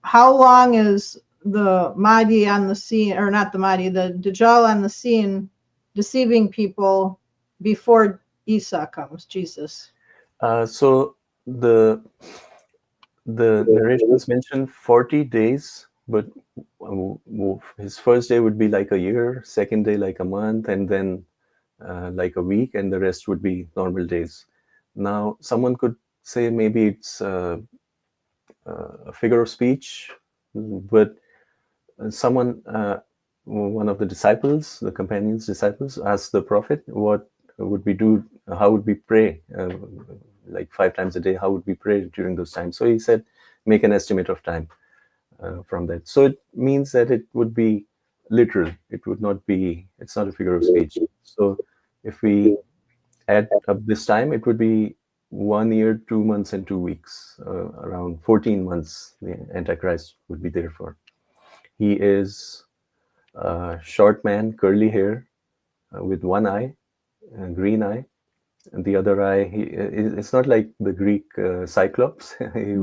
how long is the Mahdi on the scene, or not the Mahdi, the Dajjal on the scene, deceiving people before Isa comes, Jesus? So the narrations mention 40 days, but his first day would be like a year, second day like a month, and then like a week, and the rest would be normal days. Now, someone could say maybe it's a figure of speech, but someone, one of the disciples, the companions' disciples, asked the prophet, what would we do? How would we pray? Like 5 times a day, how would we pray during those times? So he said, make an estimate of time from that. So it means that it would be literal. It would not be, it's not a figure of speech. So if we add up this time, it would be 1 year, 2 months, and 2 weeks, around 14 months the Antichrist would be there for. He is a short man, curly hair, with one eye, a green eye, and the other eye, it's not like the Greek Cyclops. He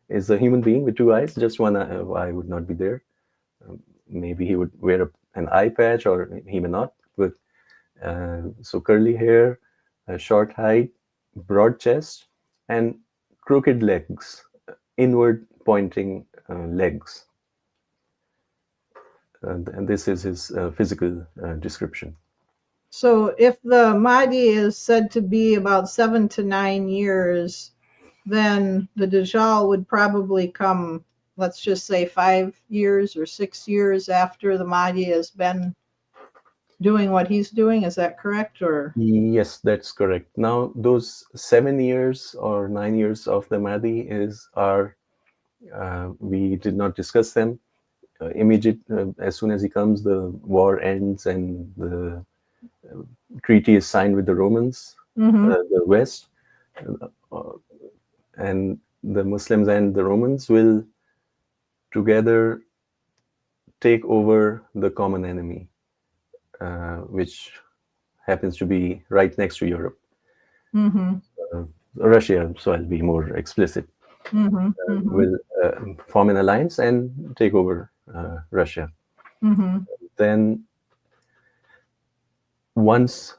is a human being with 2 eyes. Just one eye would not be there. Maybe he would wear an eye patch, or he may not. But So curly hair, short height, broad chest, and crooked legs, inward pointing legs. And this is his physical description. So if the Mahdi is said to be about 7 to 9 years, then the Dajjal would probably come, let's just say 5 years or 6 years after the Mahdi has been doing what he's doing. Is that correct? Or Yes, that's correct. Now, those 7 years or 9 years of the Mahdi we did not discuss them. As soon as he comes, the war ends and the treaty is signed with the Romans, the West, and the Muslims and the Romans will together take over the common enemy, which happens to be right next to Europe. Russia, so I'll be more explicit, will form an alliance and take over Russia. Then, once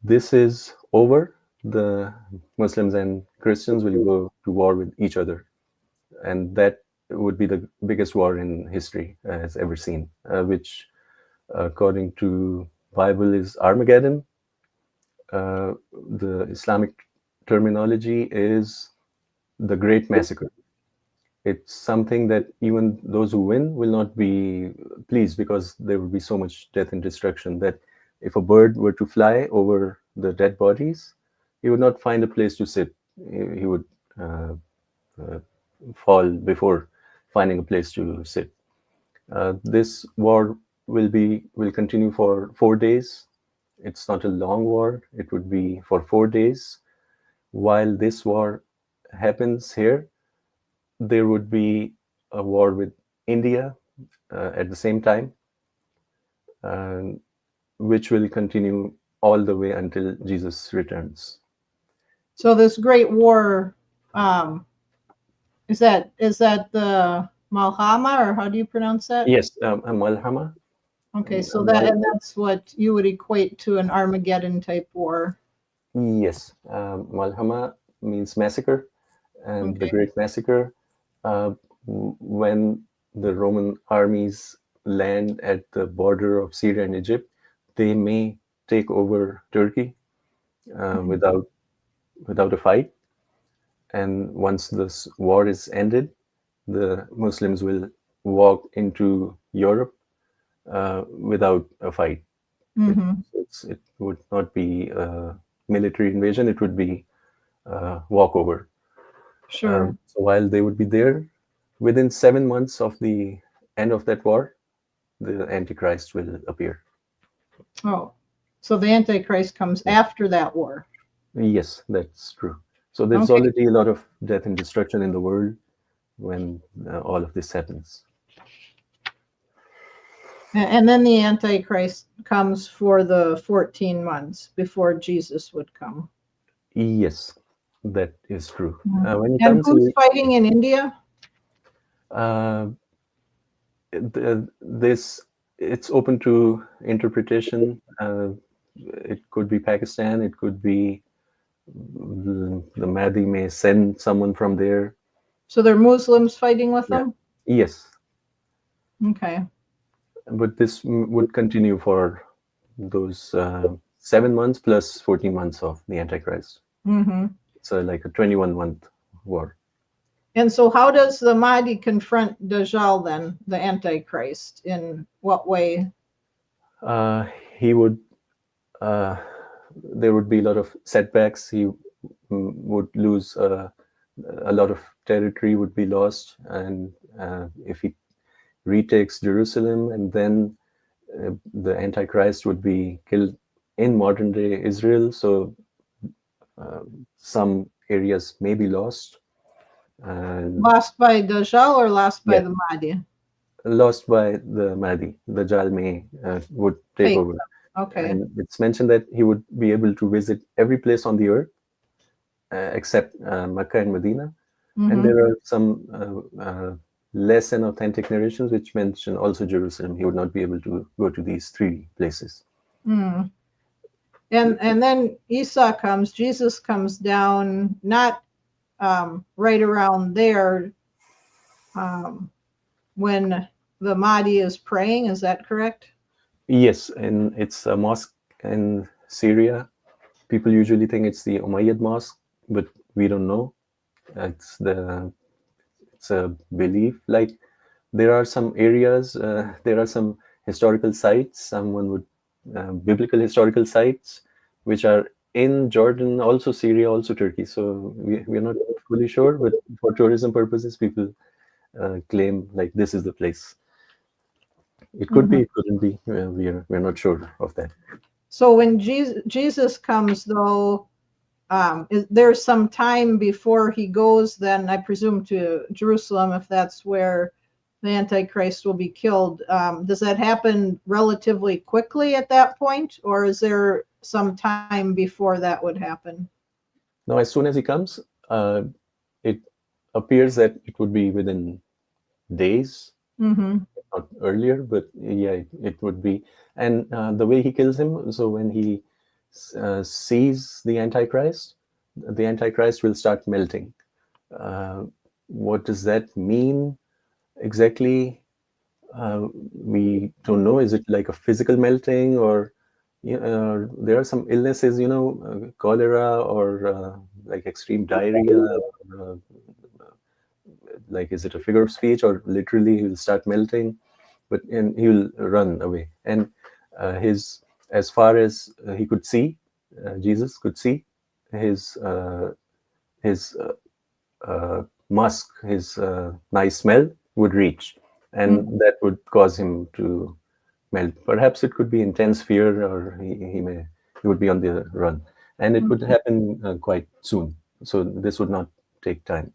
this is over, the Muslims and Christians will go to war with each other, and that would be the biggest war in history has ever seen, which, according to Bible, is Armageddon. The Islamic terminology is the Great Massacre. It's something that even those who win will not be pleased, because there will be so much death and destruction that if a bird were to fly over the dead bodies, he would not find a place to sit. He would fall before finding a place to sit. This war will continue for 4 days. It's not a long war. It would be for 4 days. While this war happens here, there would be a war with India at the same time, which will continue all the way until Jesus returns. so this great war, is that the Malhama, or how do you pronounce that? Yes, Malhama. Okay, so that's what you would equate to an Armageddon type war. Yes, Malhama means massacre, and the Great Massacre. When the Roman armies land at the border of Syria and Egypt, they may take over Turkey without a fight. And once this war is ended, the Muslims will walk into Europe without a fight. It would not be a military invasion. It would be walkover. Sure. So while they would be there, within 7 months of the end of that war, the Antichrist will appear. Oh, so the Antichrist comes after that war. Yes, that's true. So there's already a lot of death and destruction in the world when all of this happens. And then the Antichrist comes for the 14 months before Jesus would come. Yes, that is true. When he comes, who's fighting in India? It's open to interpretation. It could be Pakistan. It could be the Mahdi may send someone from there. So they're Muslims fighting with them? Yes. Okay. But this would continue for those 7 months plus 14 months of the Antichrist. It's like a 21-month war. And so how does the Mahdi confront Dajjal then, the Antichrist? In what way? He would, there would be a lot of setbacks. He would lose a lot of territory, would be lost. And if he retakes Jerusalem, and then the Antichrist would be killed in modern day Israel. So some areas may be lost. Lost by Dajjal or lost by the Mahdi? Lost by the Mahdi. Dajjal would take over. Okay. And it's mentioned that he would be able to visit every place on the earth except Mecca and Medina. And there are some less than authentic narrations which mention also Jerusalem. He would not be able to go to these 3 places. And then Isa comes, Jesus comes down, not right around there when the Mahdi is praying. Is that correct? Yes, and it's a mosque in Syria. People usually think it's the Umayyad mosque, but we don't know. It's a belief. Like there are some areas, there are some historical sites. Someone would biblical historical sites, which are in Jordan, also Syria, also Turkey. So we're not fully sure, but for tourism purposes, people claim like this is the place. It could be, it couldn't be. We're not sure of that. So when Jesus comes, though, there's some time before he goes, then I presume to Jerusalem, if that's where the Antichrist will be killed. Does that happen relatively quickly at that point, or is there some time before that would happen? Now, as soon as he comes, it appears that it would be within days, not earlier, but yeah, it would be. And the way he kills him, so when he sees the Antichrist will start melting. What does that mean exactly? We don't know. Is it like a physical melting, or there are some illnesses, cholera, or like extreme diarrhea, uh, like is it a figure of speech, or literally he will start melting, but and he will run away. And his as far as he could see, Jesus could see, his his musk, his nice smell would reach, and that would cause him to melt. Perhaps it could be intense fear, or he would be on the run, and it would happen quite soon. So this would not take time.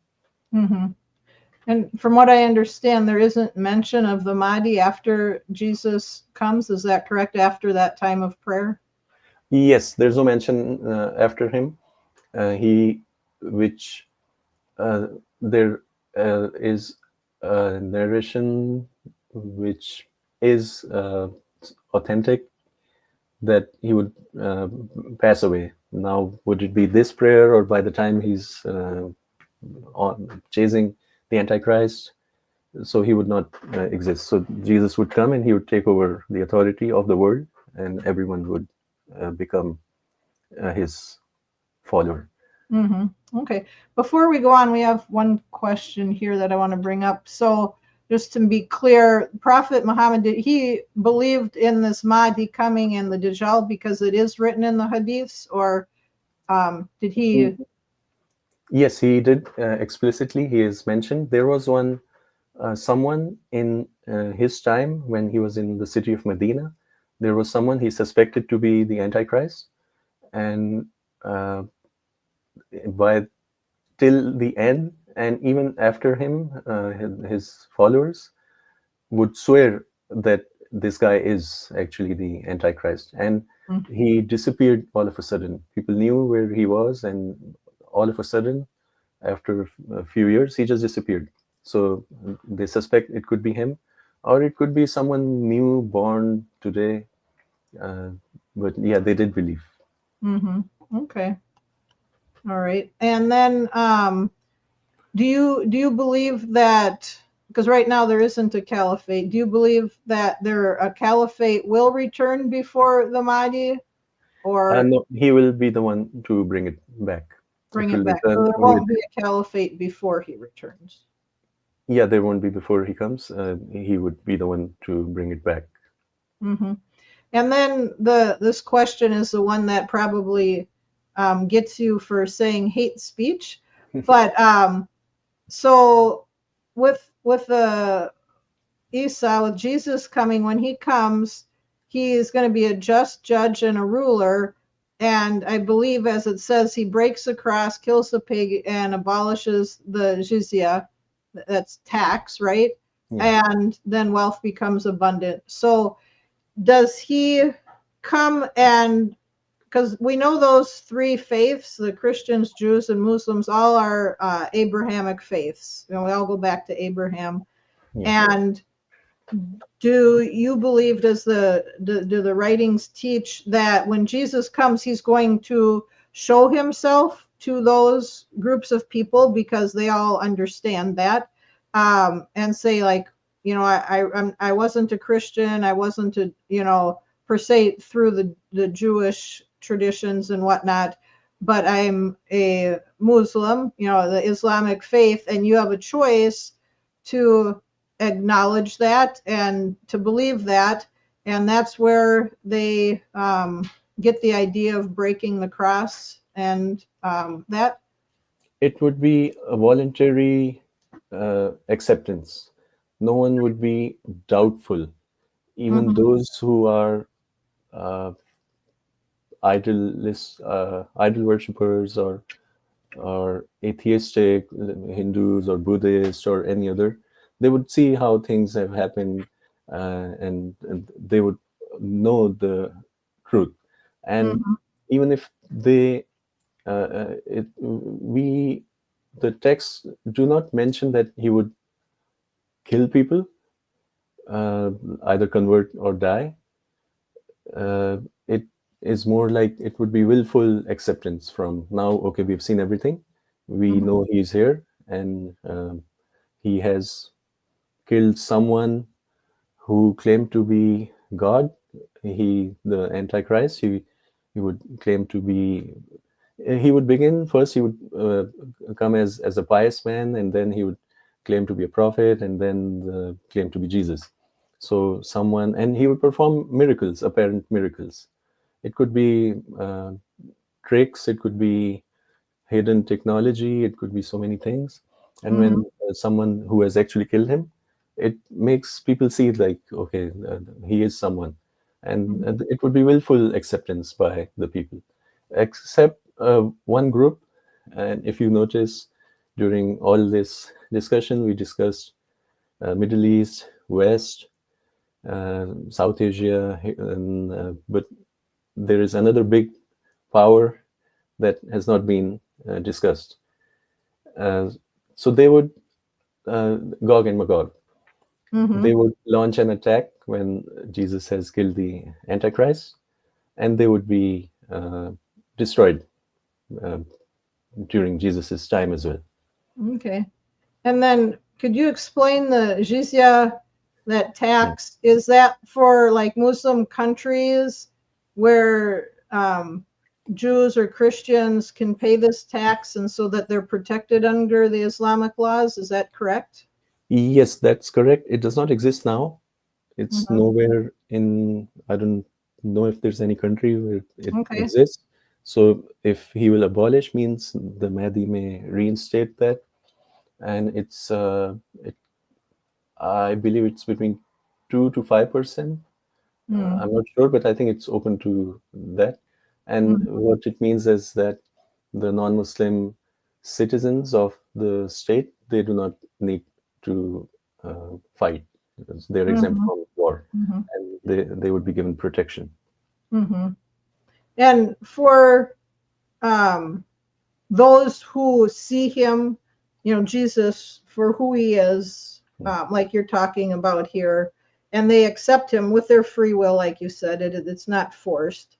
And from what I understand, there isn't mention of the Mahdi after Jesus comes. Is that correct? After that time of prayer? Yes, there's no mention after him. He, which there is a narration which is authentic, that he would pass away. Now, would it be this prayer, or by the time he's on chasing the Antichrist? So he would not exist. So Jesus would come and he would take over the authority of the world, and everyone would become his follower. Okay. Before we go on, we have one question here that I want to bring up. So just to be clear, Prophet Muhammad, did he believed in this Mahdi coming and the Dajjal because it is written in the Hadiths, or did he? Yes, he did explicitly. He is mentioned. There was someone in his time when he was in the city of Medina. There was someone he suspected to be the Antichrist, and by till the end, and even after him, his followers would swear that this guy is actually the Antichrist, and he disappeared all of a sudden. People knew where he was, and all of a sudden, after a few years, he just disappeared. So they suspect it could be him, or it could be someone new born today. But yeah, they did believe. Okay. All right. And then do you believe that, because right now there isn't a caliphate, do you believe that a caliphate will return before the Mahdi, or No, he will be the one to bring it back. bring It it will back? So return there with, won't be a caliphate before he returns. yeah, there won't be before he comes. He would be the one to bring it back. And then this question is the one that probably gets you for saying hate speech, but so with the Esau, with Jesus coming, when he comes, he is going to be a just judge and a ruler. And I believe, as it says, he breaks the cross, kills the pig, and abolishes the jizya. That's tax, right? Yeah. And then wealth becomes abundant. So does he come and, because we know those three faiths, the Christians, Jews, and Muslims, all are Abrahamic faiths. We all go back to Abraham. Yeah. And do you believe, do the writings teach that when Jesus comes, he's going to show himself to those groups of people because they all understand that, and say, like, I wasn't a Christian, I wasn't a, per se through the Jewish traditions and whatnot, but I'm a Muslim, the Islamic faith, and you have a choice to acknowledge that and to believe that, and that's where they get the idea of breaking the cross and that. It would be a voluntary acceptance. No one would be doubtful. Even those who are uh, idol worshippers, or atheistic Hindus or Buddhists or any other, they would see how things have happened, and they would know the truth. And even if they, the texts do not mention that he would kill people, either convert or die. It is more like it would be willful acceptance from now. Okay, we've seen everything. We know he's here, and he has killed someone who claimed to be God. The Antichrist, he would claim to be. He would begin first. He would come as a pious man, and then he would claim to be a prophet, and then claim to be Jesus. So someone, and he would perform miracles, apparent miracles. It could be tricks. It could be hidden technology. It could be so many things. And when someone who has actually killed him, it makes people see it like, okay, he is someone, and it would be willful acceptance by the people, except one group. And if you notice, during all this discussion, we discussed Middle East, West, South Asia, but there is another big power that has not been discussed. So they would, Gog and Magog, they would launch an attack when Jesus has killed the Antichrist, and they would be destroyed during Jesus's time as well. Okay. And then could you explain the jizya, that tax? Is that for like Muslim countries where Jews or Christians can pay this tax, and so that they're protected under the Islamic laws? Is that correct? Yes, that's correct. It does not exist now. It's nowhere in, I don't know if there's any country where it exists. So if he will abolish, means the Mahdi may reinstate that. And it's, I believe it's between 2 to 5%. I'm not sure, but I think it's open to that. And what it means is that the non-Muslim citizens of the state, they do not need to fight, because they're exempt from war, and they would be given protection. And for those who see him, Jesus, for who he is, like you're talking about here, and they accept him with their free will, like you said, it's not forced.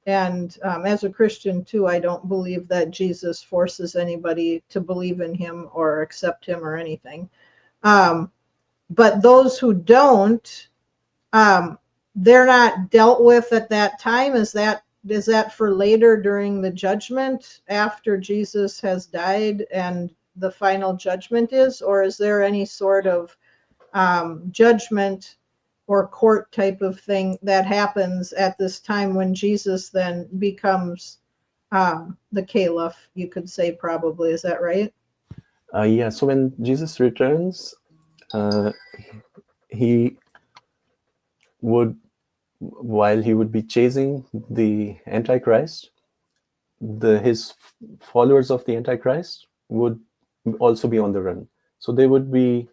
And as a Christian too, I don't believe that Jesus forces anybody to believe in him or accept him or anything. But those who don't, they're not dealt with at that time. Is that for later during the judgment, after Jesus has died and the final judgment is, or is there any sort of judgment or court type of thing that happens at this time when Jesus then becomes the Caliph, you could say, probably? Is that right? Yeah, so when Jesus returns, he would, while he would be chasing the Antichrist, his followers of the Antichrist would also be on the run. So they would be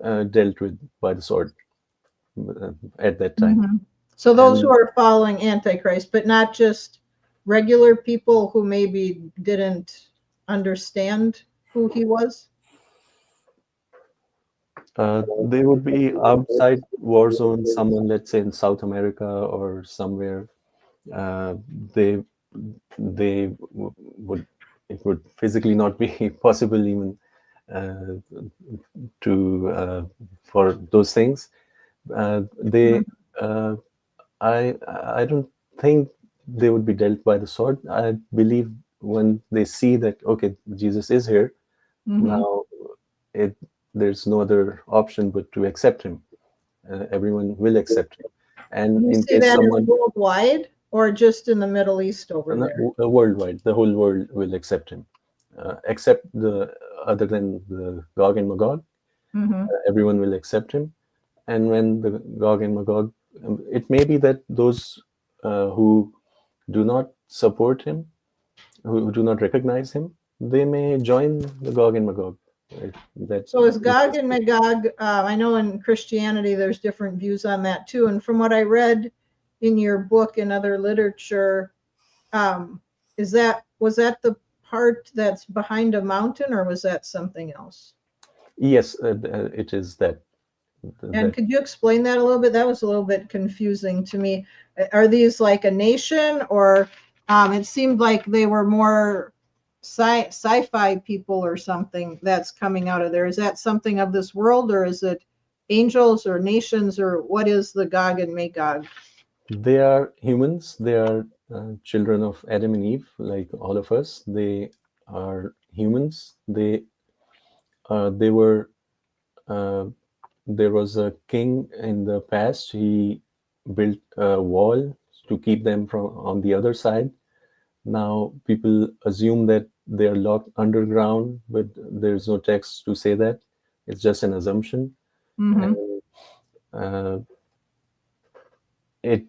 dealt with by the sword at that time. So those who are following Antichrist, but not just regular people who maybe didn't understand who he was? They would be outside war zone, someone, let's say in South America or somewhere, uh, they would, it would physically not be possible even uh, to for those things. They I don't think they would be dealt by the sword. I believe when they see that, okay, Jesus is here Mm-hmm. now, it there's no other option but to accept him. Everyone will accept him, and You in see case that as someone worldwide or just in the Middle East over there? worldwide, the whole world will accept him, except the other than the Gog and Magog. Mm-hmm. Everyone will accept him, and when the Gog and Magog, it may be that those who do not support him, who do not recognize him, they may join the Gog and Magog. Right? That So is Gog and Magog, I know in Christianity there's different views on that too. And from what I read in your book and other literature, was that the part that's behind a mountain, or was that something else? yes, it is that. And could you explain that a little bit? That was a little bit confusing to me. Are these like a nation, or it seemed like they were more sci-fi people or something that's coming out of there? Is that something of this world, or is it angels or nations, or what is the Gog and Magog? They are humans. They are children of Adam and Eve, like all of us. They are humans. They were. There was a king in the past. He built a wall to keep them from on the other side. Now people assume that they are locked underground, but there's no text to say that. It's just an assumption. Mm-hmm. And it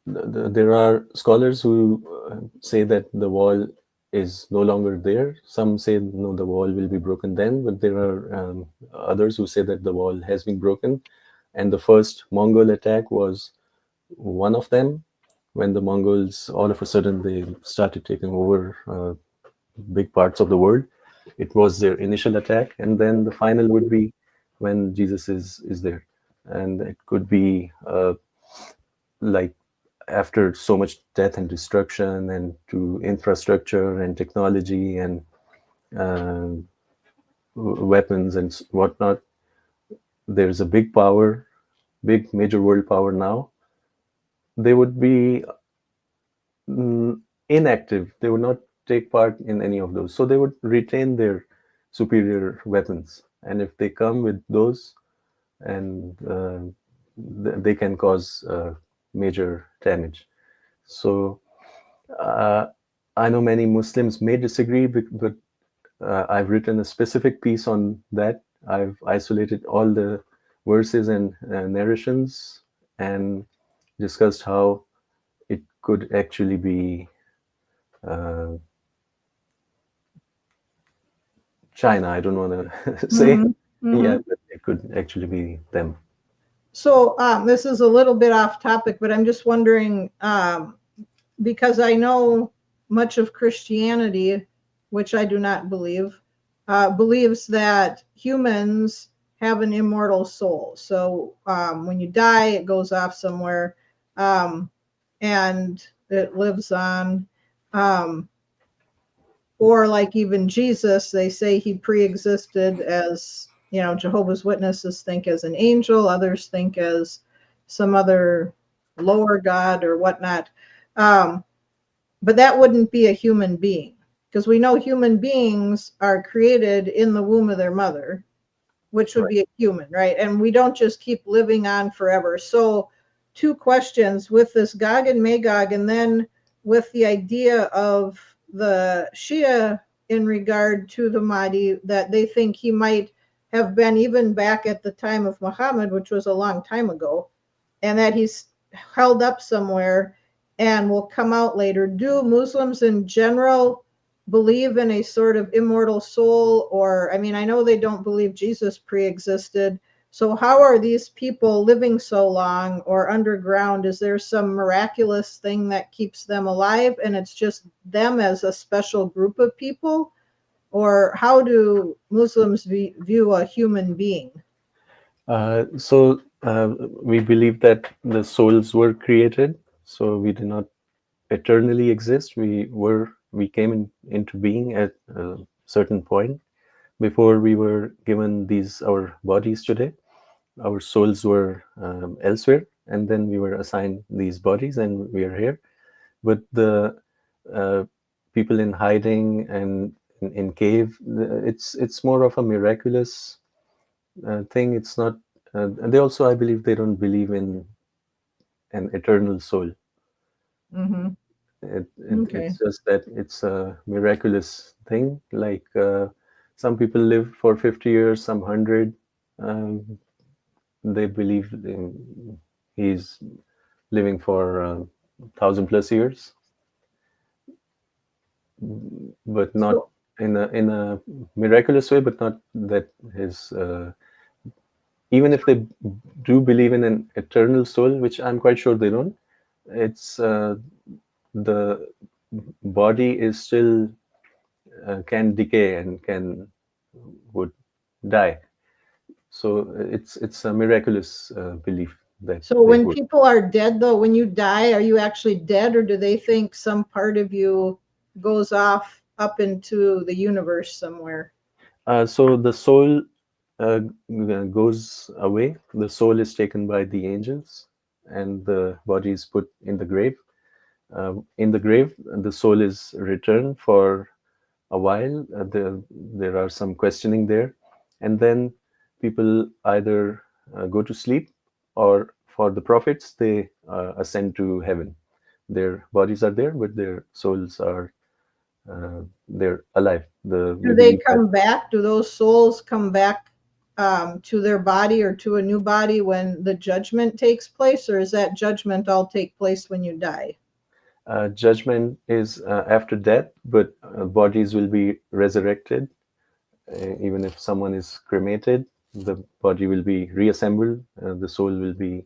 there are scholars who say that the wall is no longer there. Some say no, the wall will be broken then, but there are others who say that the wall has been broken, and the first Mongol attack was one of them, when the Mongols all of a sudden they started taking over big parts of the world. It was their initial attack, and then the final would be when Jesus is there, and it could be like after so much death and destruction and to infrastructure and technology and uh, weapons and whatnot, there's a big power, big major world power now. They would be inactive. They would not take part in any of those. So they would retain their superior weapons. And if they come with those, and they can cause major damage. So I know many Muslims may disagree, but I've written a specific piece on that. I've isolated all the verses and narrations and discussed how it could actually be China. I don't want to say, Mm-hmm. Mm-hmm. yeah, but it could actually be them. So this is a little bit off topic, but I'm just wondering, because I know much of Christianity, which I do not believe, believes that humans have an immortal soul. So when you die, it goes off somewhere, and it lives on. Or like even Jesus, they say he pre-existed as, Jehovah's Witnesses think as an angel, others think as some other lower god or whatnot. But that wouldn't be a human being, because we know human beings are created in the womb of their mother, which would be a human, right? And we don't just keep living on forever. So two questions with this Gog and Magog, and then with the idea of the Shia in regard to the Mahdi, that they think he might have been even back at the time of Muhammad, which was a long time ago, and that he's held up somewhere and will come out later. Do Muslims in general believe in a sort of immortal soul? Or, I mean, I know they don't believe Jesus pre-existed. So how are these people living so long or underground? Is there some miraculous thing that keeps them alive, and it's just them as a special group of people? Or how do Muslims view a human being? So We believe that the souls were created, so we did not eternally exist. We came into being at a certain point before we were given these our bodies today. Our souls were elsewhere, and then we were assigned these bodies, and we are here. But the uh, people in hiding and in cave, it's more of a miraculous thing. It's not. And they also, I believe, they don't believe in an eternal soul. Mm-hmm. Okay. It's just that it's a miraculous thing. Like some people live for 50 years, some 100. Um, they believe he's living for 1,000+ years, but not So, in a miraculous way. But not that his even if they do believe in an eternal soul, which I'm quite sure they don't. It's the body is still can decay and can would die. So it's a miraculous belief that so they when would. people are dead, though, when you die, are you actually dead, or do they think some part of you goes off up into the universe somewhere? So the soul uh, goes away. The soul is taken by the angels, and the body is put in the grave. In the grave, the soul is returned for a while. There are some questioning there, and then people either go to sleep, or for the prophets, they ascend to heaven. Their bodies are there, but their souls are they're alive. We Do they believe that come back? Do those souls come back to their body or to a new body when the judgment takes place, or is that judgment all take place when you die? judgment is after death, but bodies will be resurrected. Even if someone is cremated, the body will be reassembled. The soul will be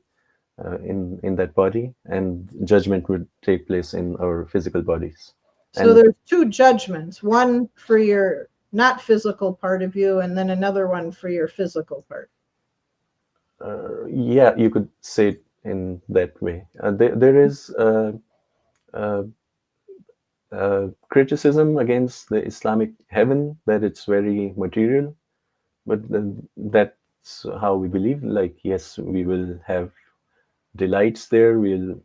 in that body, and judgment would take place in our physical bodies. So And there's two judgments, one for your not physical part of you, and then another one for your physical part. yeah, you could say it in that way. There is uh, criticism against the Islamic heaven, that it's very material, but that's how we believe. Like, yes, we will have delights there. We'll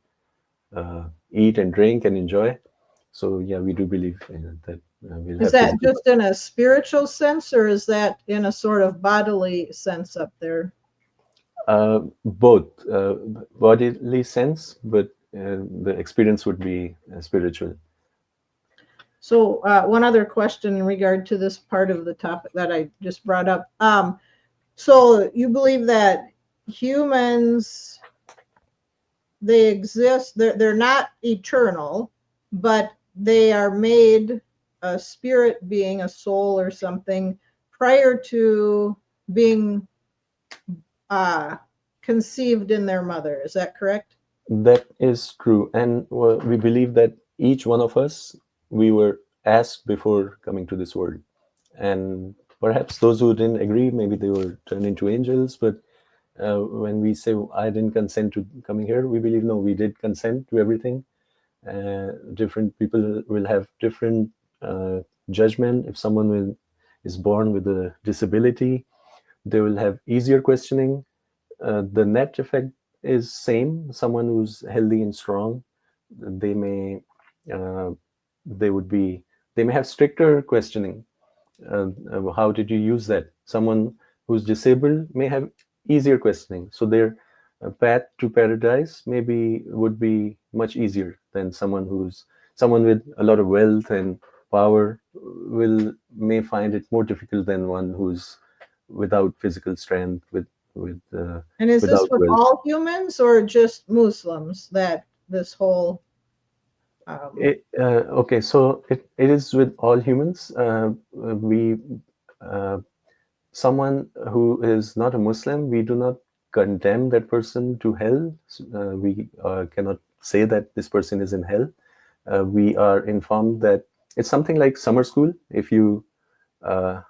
eat and drink and enjoy. So yeah, we do believe in that we'll Is have that physical. just in a spiritual sense, or is that in a sort of bodily sense up there? Both bodily sense, but the experience would be spiritual. So one other question in regard to this part of the topic that I just brought up. So you believe that humans, they exist, they're not eternal, but they are made a spirit being, a soul or something, prior to being uh, conceived in their mother. Is that correct? That is true, and we believe that each one of us, we were asked before coming to this world, and perhaps those who didn't agree, maybe they were turned into angels. But when we say I didn't consent to coming here, we believe no, we did consent to everything. Different people will have different judgment. If someone is born with a disability, they will have easier questioning. The net effect is same. Someone who's healthy and strong, they may uh, they would be they may have stricter questioning. How did you use that? Someone who's disabled may have easier questioning, so their path to paradise maybe would be much easier than someone with a lot of wealth and power will may find it more difficult than one who's without physical strength, with And is this without with wealth. all humans or just Muslims that this whole Okay, so it is with all humans. We Someone who is not a Muslim, we do not condemn that person to hell. We cannot say that this person is in hell. We are informed that it's something like summer school. If you uh,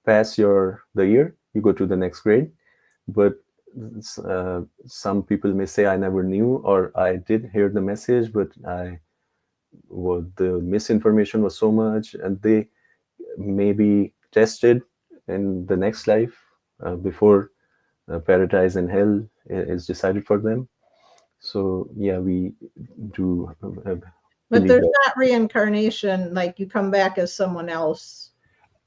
pass the year, you go to the next grade. But some people may say I never knew, or I did hear the message, but the misinformation was so much, and they may be tested in the next life before paradise and hell is decided for them. So yeah, we do But believe there's that. not reincarnation, like you come back as someone else.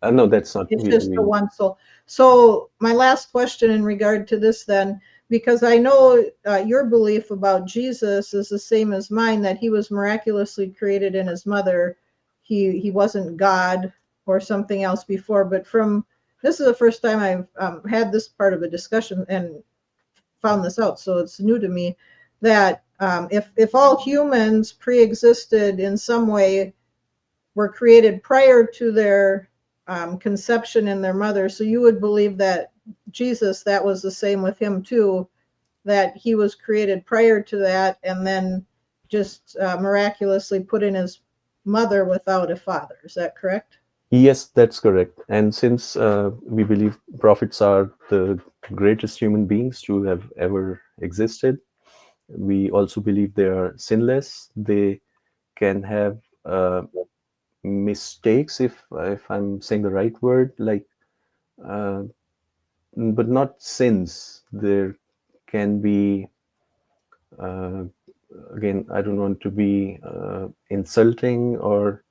No, that's not. It's just the one soul. So my last question in regard to this then, because I know your belief about Jesus is the same as mine, that he was miraculously created in his mother. He wasn't God or something else before, but this is the first time I've had this part of a discussion and found this out, so it's new to me, that if all humans pre-existed in some way, were created prior to their conception in their mother, so you would believe that Jesus, that was the same with him too, that he was created prior to that and then just miraculously put in his mother without a father. Is that correct? Yes, that's correct. And since we believe prophets are the greatest human beings to have ever existed, we also believe they are sinless. They can have mistakes, if I'm saying the right word, like, but not sins. There can be, again, I don't want to be insulting or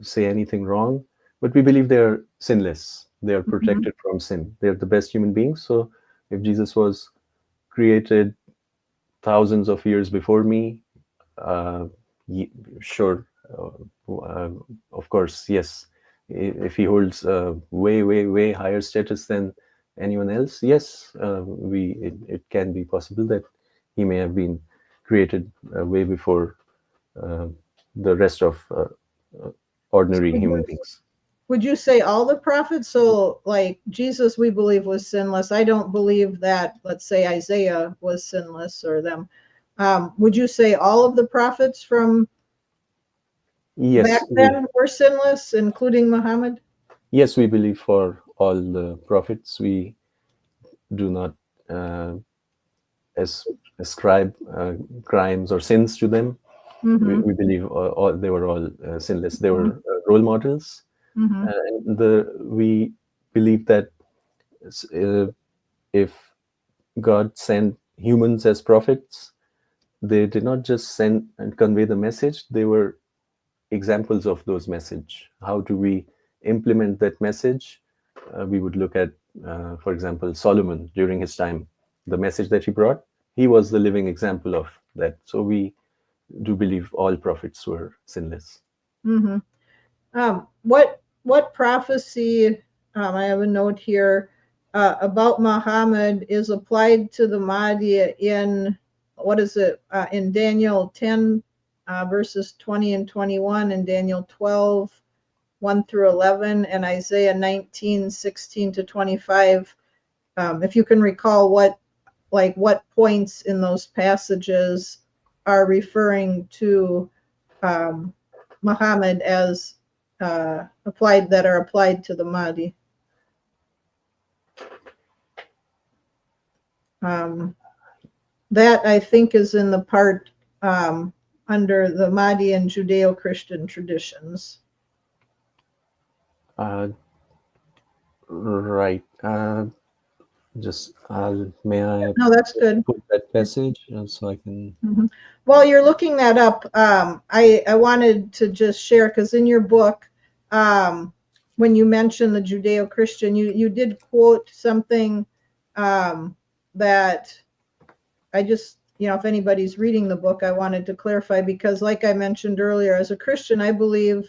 say anything wrong, but we believe they are sinless. They are protected from sin. They are the best human beings. So if Jesus was created thousands of years before me, uh, sure, of course, yes. If he holds way, way, way higher status than anyone else, yes, it can be possible that he may have been created way before uh, the rest of ordinary human beings. Would you say all the prophets? So, like Jesus, we believe was sinless. I don't believe that, let's say, Isaiah was sinless or them. Would you say all of the prophets from back Yes, then were sinless, including Muhammad? yes, we believe for all the prophets, we do not uh, ascribe crimes or sins to them. Mm-hmm. We believe they were all sinless. They were role models. Mm-hmm. We believe that uh, if God sent humans as prophets, they did not just send and convey the message, they were examples of those message. How do we implement that message? We would look at, for example, Solomon during his time. The message that he brought, he was the living example of that. So we do believe all prophets were sinless. Mm-hmm. What prophecy? I have a note here about Muhammad is applied to the Mahdi in what is it in Daniel 10 verses 20 and 21, and Daniel 12 1 through 11, and Isaiah 19 16 to 25. If you can recall what points in those passages are referring to Muhammad as applied to the Mahdi. That I think is in the part under the Mahdi and Judeo-Christian traditions. Right. Just may I No, that's good. put that passage so I can. Mm-hmm. While you're looking that up, I wanted to just share, because in your book, when you mentioned the Judeo-Christian, you did quote something that I just, if anybody's reading the book, I wanted to clarify, because like I mentioned earlier, as a Christian, I believe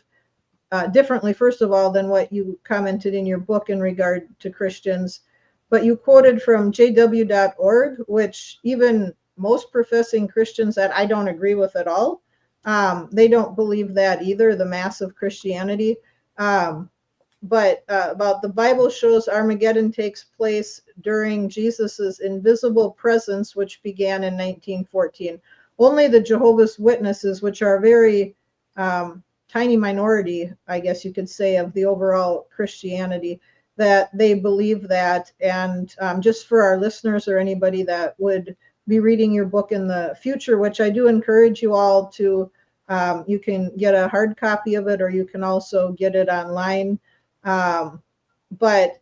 differently, first of all, than what you commented in your book in regard to Christians. But you quoted from jw.org, which even most professing Christians that I don't agree with at all, they don't believe that either, the mass of Christianity. But about the Bible shows Armageddon takes place during Jesus's invisible presence, which began in 1914. Only the Jehovah's Witnesses, which are a very tiny minority, I guess you could say, of the overall Christianity, that they believe that. And just for our listeners or anybody that would be reading your book in the future, which I do encourage you all to, you can get a hard copy of it, or you can also get it online. But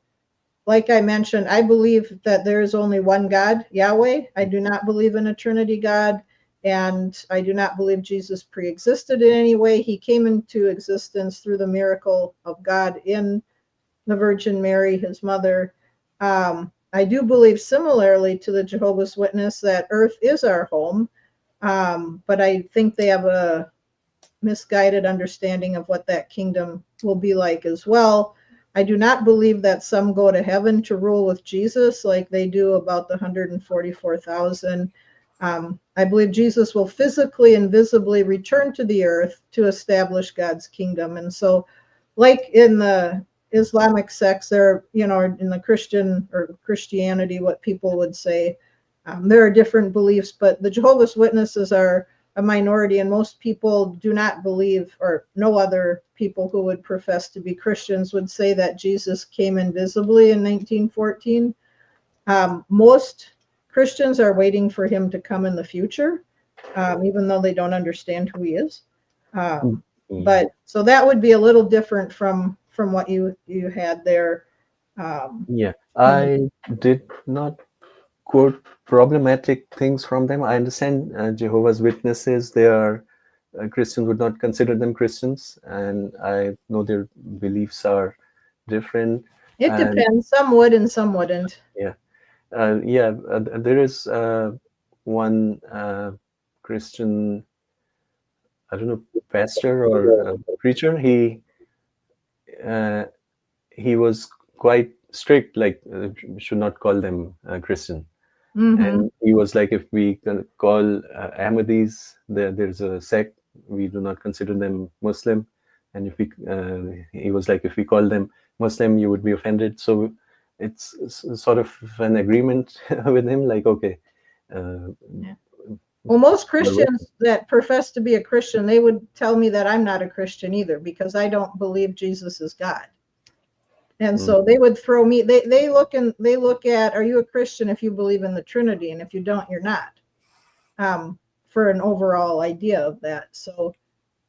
like I mentioned, I believe that there is only one God, Yahweh. I do not believe in a Trinity God, and I do not believe Jesus pre-existed in any way. He came into existence through the miracle of God in the Virgin Mary, his mother. I do believe similarly to the Jehovah's Witness that Earth is our home, but I think they have a misguided understanding of what that kingdom will be like as well. I do not believe that some go to heaven to rule with Jesus like they do about the 144,000. I believe Jesus will physically and visibly return to the earth to establish God's kingdom. And so, like in the Islamic sects, there, in the Christian or Christianity, what people would say, there are different beliefs, but the Jehovah's Witnesses are a minority, and most people do not believe, or no other people who would profess to be Christians would say that Jesus came invisibly in 1914. Most Christians are waiting for him to come in the future, even though they don't understand who he is. But so that would be a little different from what you had there. Yeah, I did not quote problematic things from them. I understand Jehovah's Witnesses, they are Christians would not consider them Christians, and I know their beliefs are different. It depends. Some would and some wouldn't. Yeah, there is one Christian, I don't know, pastor or preacher. He was quite strict, like should not call them Christian. And he was like, if we can call Ahmadis, there's a sect, we do not consider them Muslim. And if he was like, if we call them Muslim, you would be offended. So it's sort of an agreement with him, like, okay. Well, most Christians that profess to be a Christian, they would tell me that I'm not a Christian either, because I don't believe Jesus is God. And so they would throw me, they look at, are you a Christian if you believe in the Trinity? And if you don't, you're not, for an overall idea of that. So,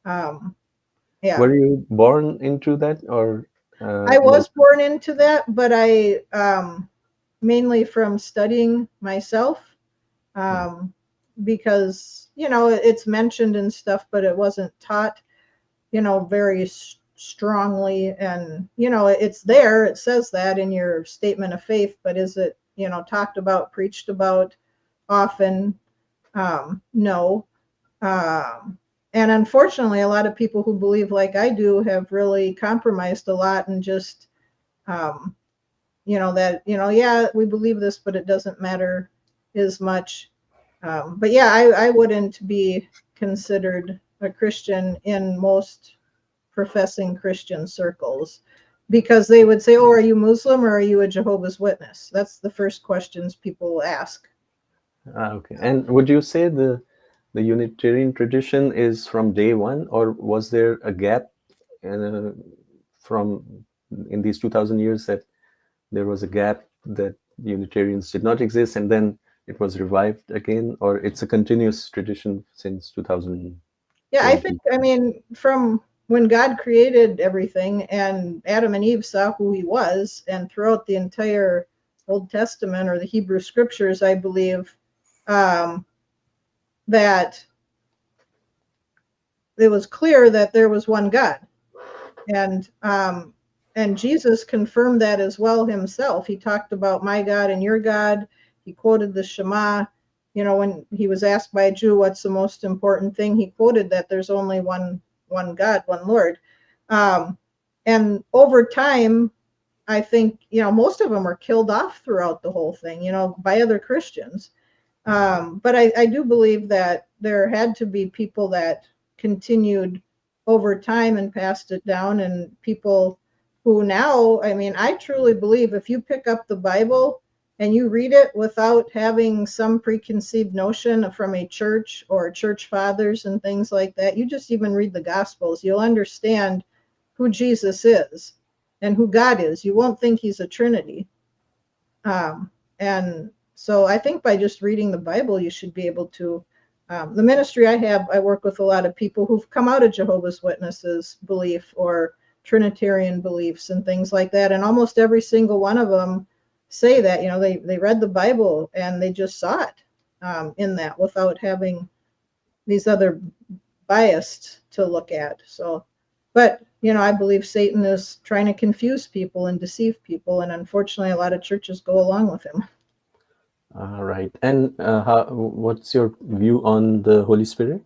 yeah. Were you born into that, or? I was born into that, but I, mainly from studying myself, because, it's mentioned and stuff, but it wasn't taught, very strongly. And it's there, it says that in your statement of faith, but is it talked about, preached about often? No. And unfortunately, a lot of people who believe like I do have really compromised a lot, and just yeah, we believe this, but it doesn't matter as much. But yeah, I wouldn't be considered a Christian in most professing Christian circles, because they would say, oh, are you Muslim or are you a Jehovah's Witness? That's the first questions people will ask. Okay. And would you say the Unitarian tradition is from day one, or was there a gap from in these 2000 years that there was a gap that Unitarians did not exist, and then it was revived again, or it's a continuous tradition since 2000? Yeah, I mean, from when God created everything and Adam and Eve saw who he was, and throughout the entire Old Testament or the Hebrew scriptures, I believe that it was clear that there was one God. And Jesus confirmed that as well himself. He talked about my God and your God. He quoted the Shema. When he was asked by a Jew, what's the most important thing? He quoted that there's only one God, one Lord. And over time, I think, most of them were killed off throughout the whole thing, by other Christians. But I do believe that there had to be people that continued over time and passed it down, and people who now, I truly believe if you pick up the Bible and you read it without having some preconceived notion from a church or church fathers and things like that, you just even read the Gospels, you'll understand who Jesus is. and who God is. You won't think he's a Trinity. And so I think by just reading the Bible, you should be able to. The ministry I have, I work with a lot of people who've come out of Jehovah's Witnesses belief or Trinitarian beliefs and things like that. And almost every single one of them say that, they read the Bible and they just saw it in that without having these other biased to look at. So, but, I believe Satan is trying to confuse people and deceive people. And unfortunately, a lot of churches go along with him. Right. And what's your view on the Holy Spirit?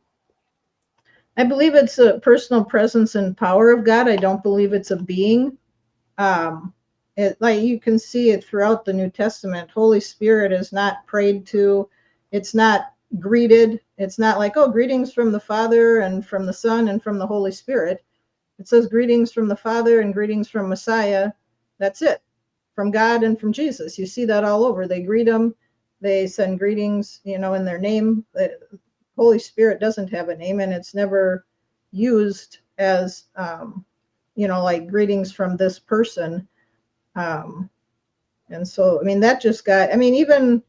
I believe it's a personal presence and power of God. I don't believe it's a being. Like you can see it throughout the New Testament. Holy Spirit is not prayed to. It's not greeted. It's not like, oh, greetings from the Father and from the Son and from the Holy Spirit. It says greetings from the Father and greetings from Messiah. That's it. From God and from Jesus. You see that all over. They greet him. They send greetings, in their name. The Holy Spirit doesn't have a name, and it's never used as, like greetings from this person. And so, that just got, even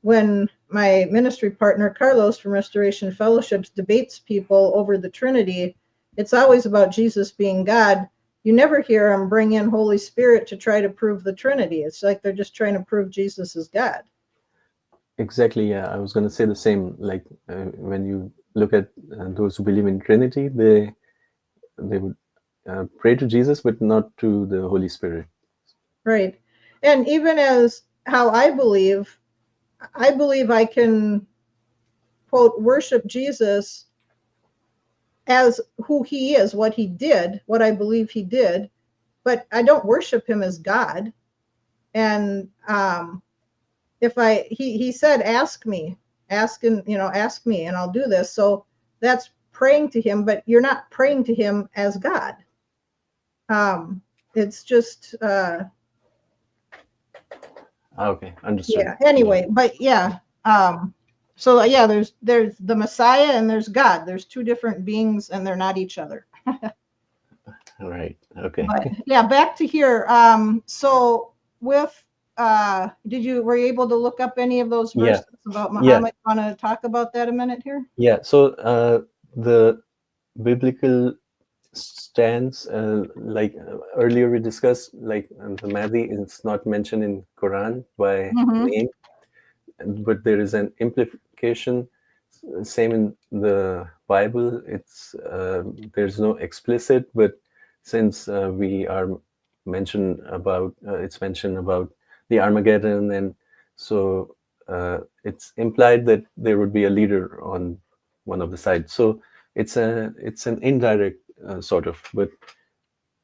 when my ministry partner, Carlos from Restoration Fellowships, debates people over the Trinity, it's always about Jesus being God. You never hear him bring in Holy Spirit to try to prove the Trinity. It's like they're just trying to prove Jesus is God. Exactly. Yeah, I was going to say the same. Like when you look at those who believe in Trinity, they would pray to Jesus, but not to the Holy Spirit. Right. And even as how I believe I can, quote, worship Jesus as who he is, what he did, what I believe he did, but I don't worship him as God. And he said, ask me and I'll do this. So that's praying to him, but you're not praying to him as God. It's just okay, understood. Yeah. Anyway, but yeah. So yeah, there's the Messiah and there's God. There's two different beings and they're not each other. Right. Okay. But yeah, back to here. So with were you able to look up any of those verses about Muhammad? Want to talk about that a minute here? Yeah. So the biblical stance, like earlier we discussed, like the Mahdi is not mentioned in Quran by name, but there is an implication. Same in the Bible. It's there's no explicit, but since we are mentioned about it's mentioned about the Armageddon, and so it's implied that there would be a leader on one of the sides. So it's an indirect sort of, but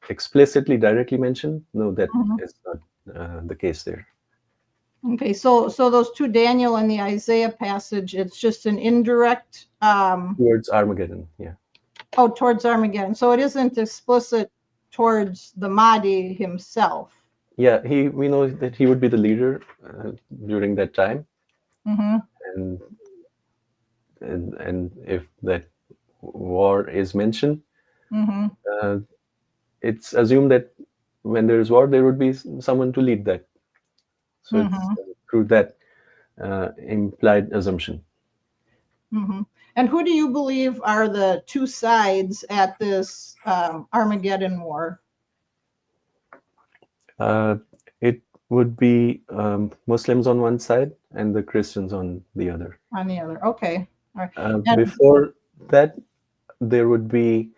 explicitly directly mentioned, no, that is not the case there. Okay, so those two, Daniel and the Isaiah passage, it's just an indirect towards Armageddon. Yeah. Oh, towards Armageddon. So it isn't explicit towards the Mahdi himself. Yeah, we know that he would be the leader during that time, and if that war is mentioned, it's assumed that when there is war, there would be someone to lead that. So it's through that implied assumption. And who do you believe are the two sides at this Armageddon war? It would be Muslims on one side and the Christians on the other. On the other, okay. All right. Before that, there would be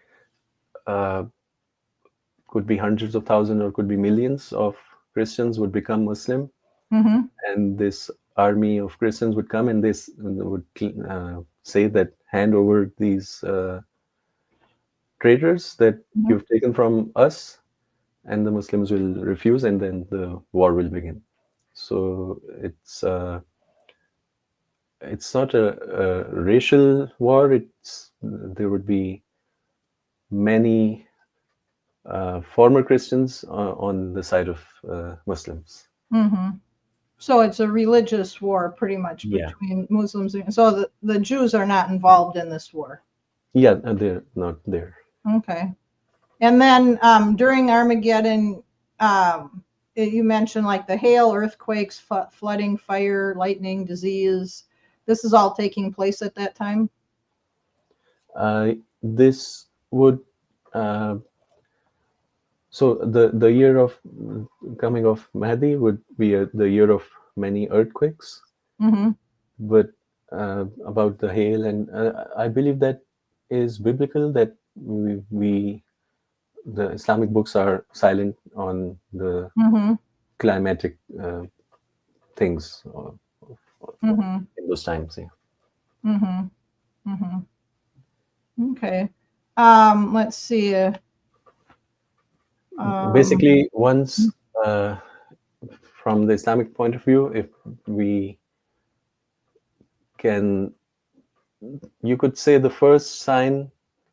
could be hundreds of thousands or could be millions of Christians would become Muslim, and this army of Christians would come and this would say that hand over these traitors that you've taken from us, and the Muslims will refuse, and then the war will begin. So it's not a racial war. There would be many former Christians on the side of Muslims. So it's a religious war, pretty much, between Muslims. So the Jews are not involved in this war. Yeah, they're not there. Okay. And then during Armageddon, you mentioned like the hail, earthquakes, flooding, fire, lightning, disease. This is all taking place at that time? This would so the year of coming of Mahdi would be the year of many earthquakes. Mm-hmm. But about the hail, and I believe that is biblical, that the Islamic books are silent on the Mm-hmm. climatic things Mm-hmm. in those times. Yeah. Mm-hmm. Mm-hmm. Okay. Let's see. Basically, once from the Islamic point of view, if we can, you could say the first sign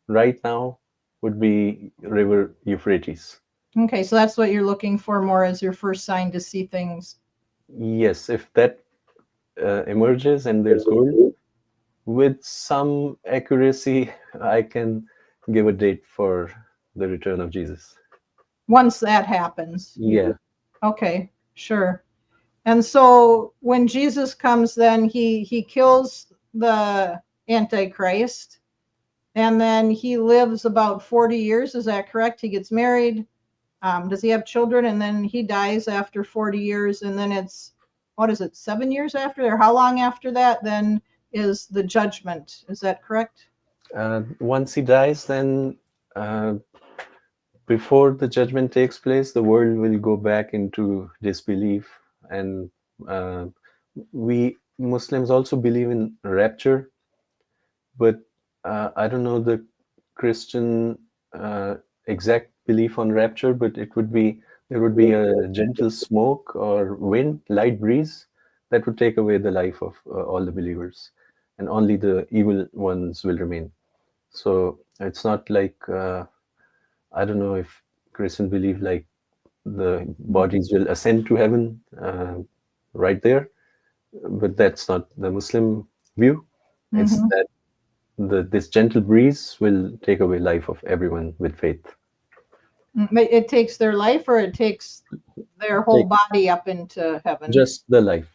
right now would be River Euphrates. Okay, so that's what you're looking for more as your first sign to see things. Yes, if that emerges and there's gold, with some accuracy, I can give a date for the return of Jesus. Once that happens. Yeah. Okay, sure. And so when Jesus comes, then he kills the Antichrist, and then he lives about 40 years. Is that correct? He gets married. Does he have children? And then he dies after 40 years. And then it's, what is it, 7 years after? Or how long after that then is the judgment? Is that correct? Once he dies, then before the judgment takes place, the world will go back into disbelief. And we Muslims also believe in rapture, but I don't know the Christian exact belief on rapture, but there would be a gentle smoke or wind, light breeze that would take away the life of all the believers, and only the evil ones will remain. So it's not like I don't know if Christians believe like the bodies will ascend to heaven right there, but that's not the Muslim view. It's Mm-hmm. that this gentle breeze will take away life of everyone with faith. It takes their life, or it takes their whole Take body up into heaven? just the life.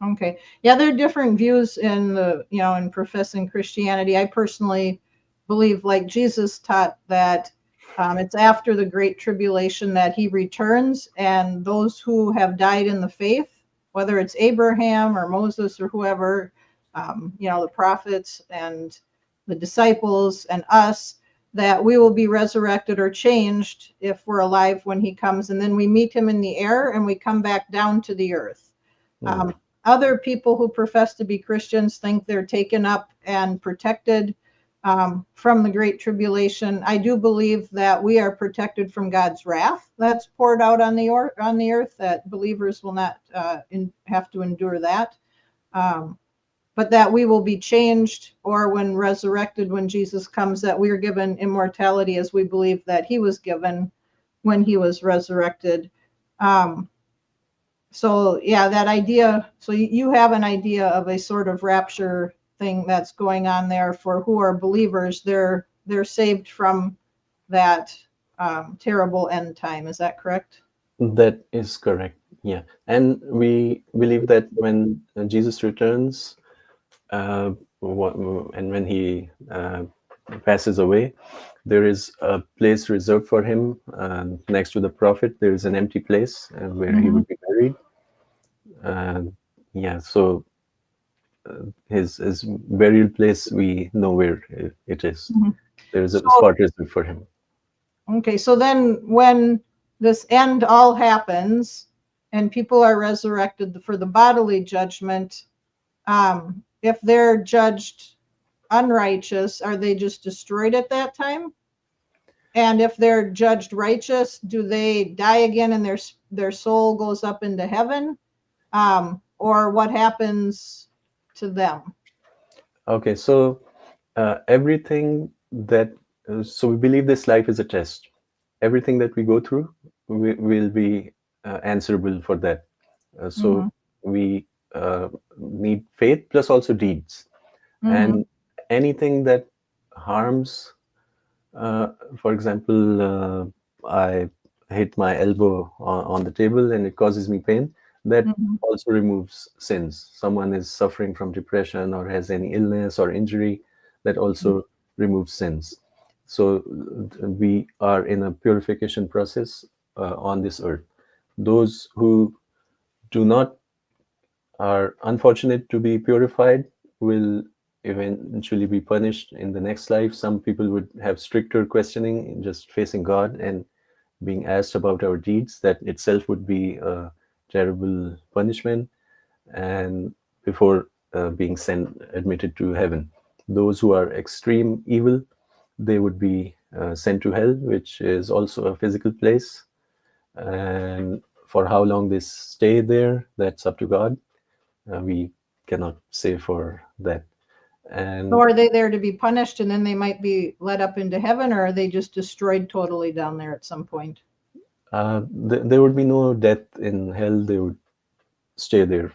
Okay. Yeah, there are different views in in professing Christianity. I personally believe, like Jesus taught, that it's after the Great Tribulation that he returns, and those who have died in the faith, whether it's Abraham or Moses or whoever, the prophets and the disciples and us, that we will be resurrected or changed if we're alive when he comes, and then we meet him in the air and we come back down to the earth. Mm. Other people who profess to be Christians think they're taken up and protected from the Great Tribulation. I do believe that we are protected from God's wrath that's poured out on the earth, that believers will not have to endure that. But that we will be changed, or when resurrected, when Jesus comes, that we are given immortality as we believe that he was given when he was resurrected. So yeah, that idea, so you have an idea of a sort of rapture thing that's going on there for who are believers. They're saved from that terrible end time. Is that correct? That is correct. Yeah, and we believe that when Jesus returns, and when he passes away, there is a place reserved for him next to the prophet. There is an empty place where he would be buried. Yeah, so his burial place, we know where it is. Mhm. There is a So, spot reserved for him. okay, so then when this end all happens and people are resurrected for the bodily judgment, if they're judged unrighteous, are they just destroyed at that time? And if they're judged righteous, do they die again and their soul goes up into heaven? Or what happens to them? Okay, so everything that so we believe this life is a test. Everything that we go through, we will be answerable for that. So Mm-hmm. we need faith plus also deeds, Mm-hmm. and anything that harms. For example, I hit my elbow on the table and it causes me pain, that Mhm. also removes sins. Someone is suffering from depression or has any illness or injury, that also removes sins. So we are in a purification process on this earth. Those who do not are unfortunate to be purified will eventually be punished in the next life. Some people would have stricter questioning in just facing God and being asked about our deeds. That itself would be a terrible punishment, and before being sent admitted to heaven. Those who are extreme evil, they would be sent to hell, which is also a physical place. And for how long they stay there, that's up to God. We cannot say for that. So And are they there to be punished and then they might be let up into heaven, or are they just destroyed totally down there at some point? there would be no death in hell. They would stay there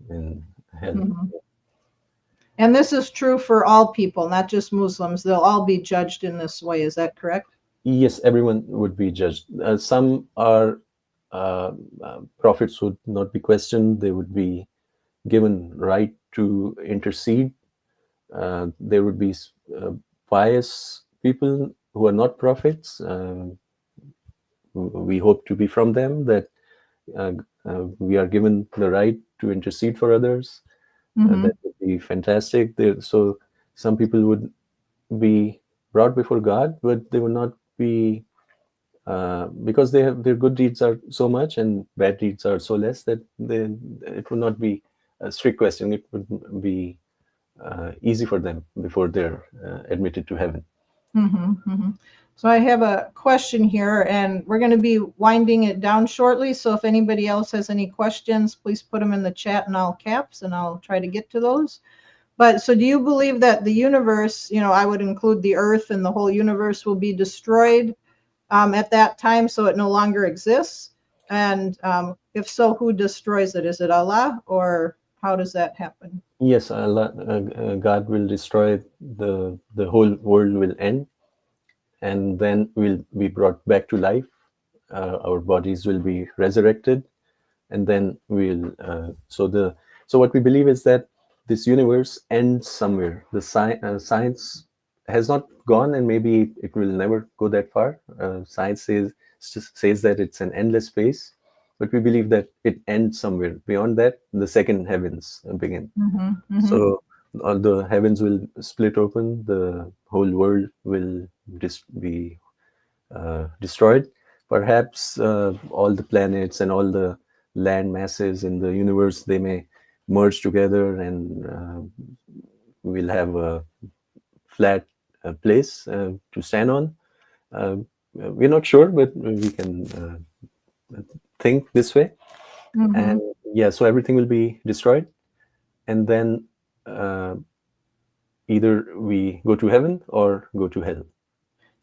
in hell. Mhm. And this is true for all people, not just Muslims. They'll all be judged in this way. Is that correct? Yes, everyone would be judged. Some are prophets would not be questioned. They would be given right to intercede. There would be pious people who are not prophets. We hope to be from them, that uh, we are given the right to intercede for others. Mm-hmm. That would be fantastic. So some people would be brought before God, but they would not be, because they have, their good deeds are so much and bad deeds are so less, that it would not be a strict question. It would be easy for them before they're admitted to heaven. Mm-hmm. Mm-hmm. So I have a question here, and we're going to be winding it down shortly. So if anybody else has any questions, please put them in the chat in all caps, and I'll try to get to those. But so do you believe that the universe, I would include the earth and the whole universe, will be destroyed at that time so it no longer exists? And if so, who destroys it? Is it Allah, or how does that happen? Yes, Allah, God will destroy the whole world will end, and then we'll be brought back to life. Our bodies will be resurrected, and then we'll so what we believe is that this universe ends somewhere. The science has not gone, and maybe it will never go that far. Science says that it's an endless space, but we believe that it ends somewhere beyond that. The second heavens begin. Mm-hmm. Mm-hmm. So all the heavens will split open. The whole world will be destroyed. Perhaps all the planets and all the land masses in the universe, they may merge together, and we'll have a flat place to stand on. We're not sure, but we can think this way. Mm-hmm. And yeah, so everything will be destroyed, and then uh, either we go to heaven or go to hell.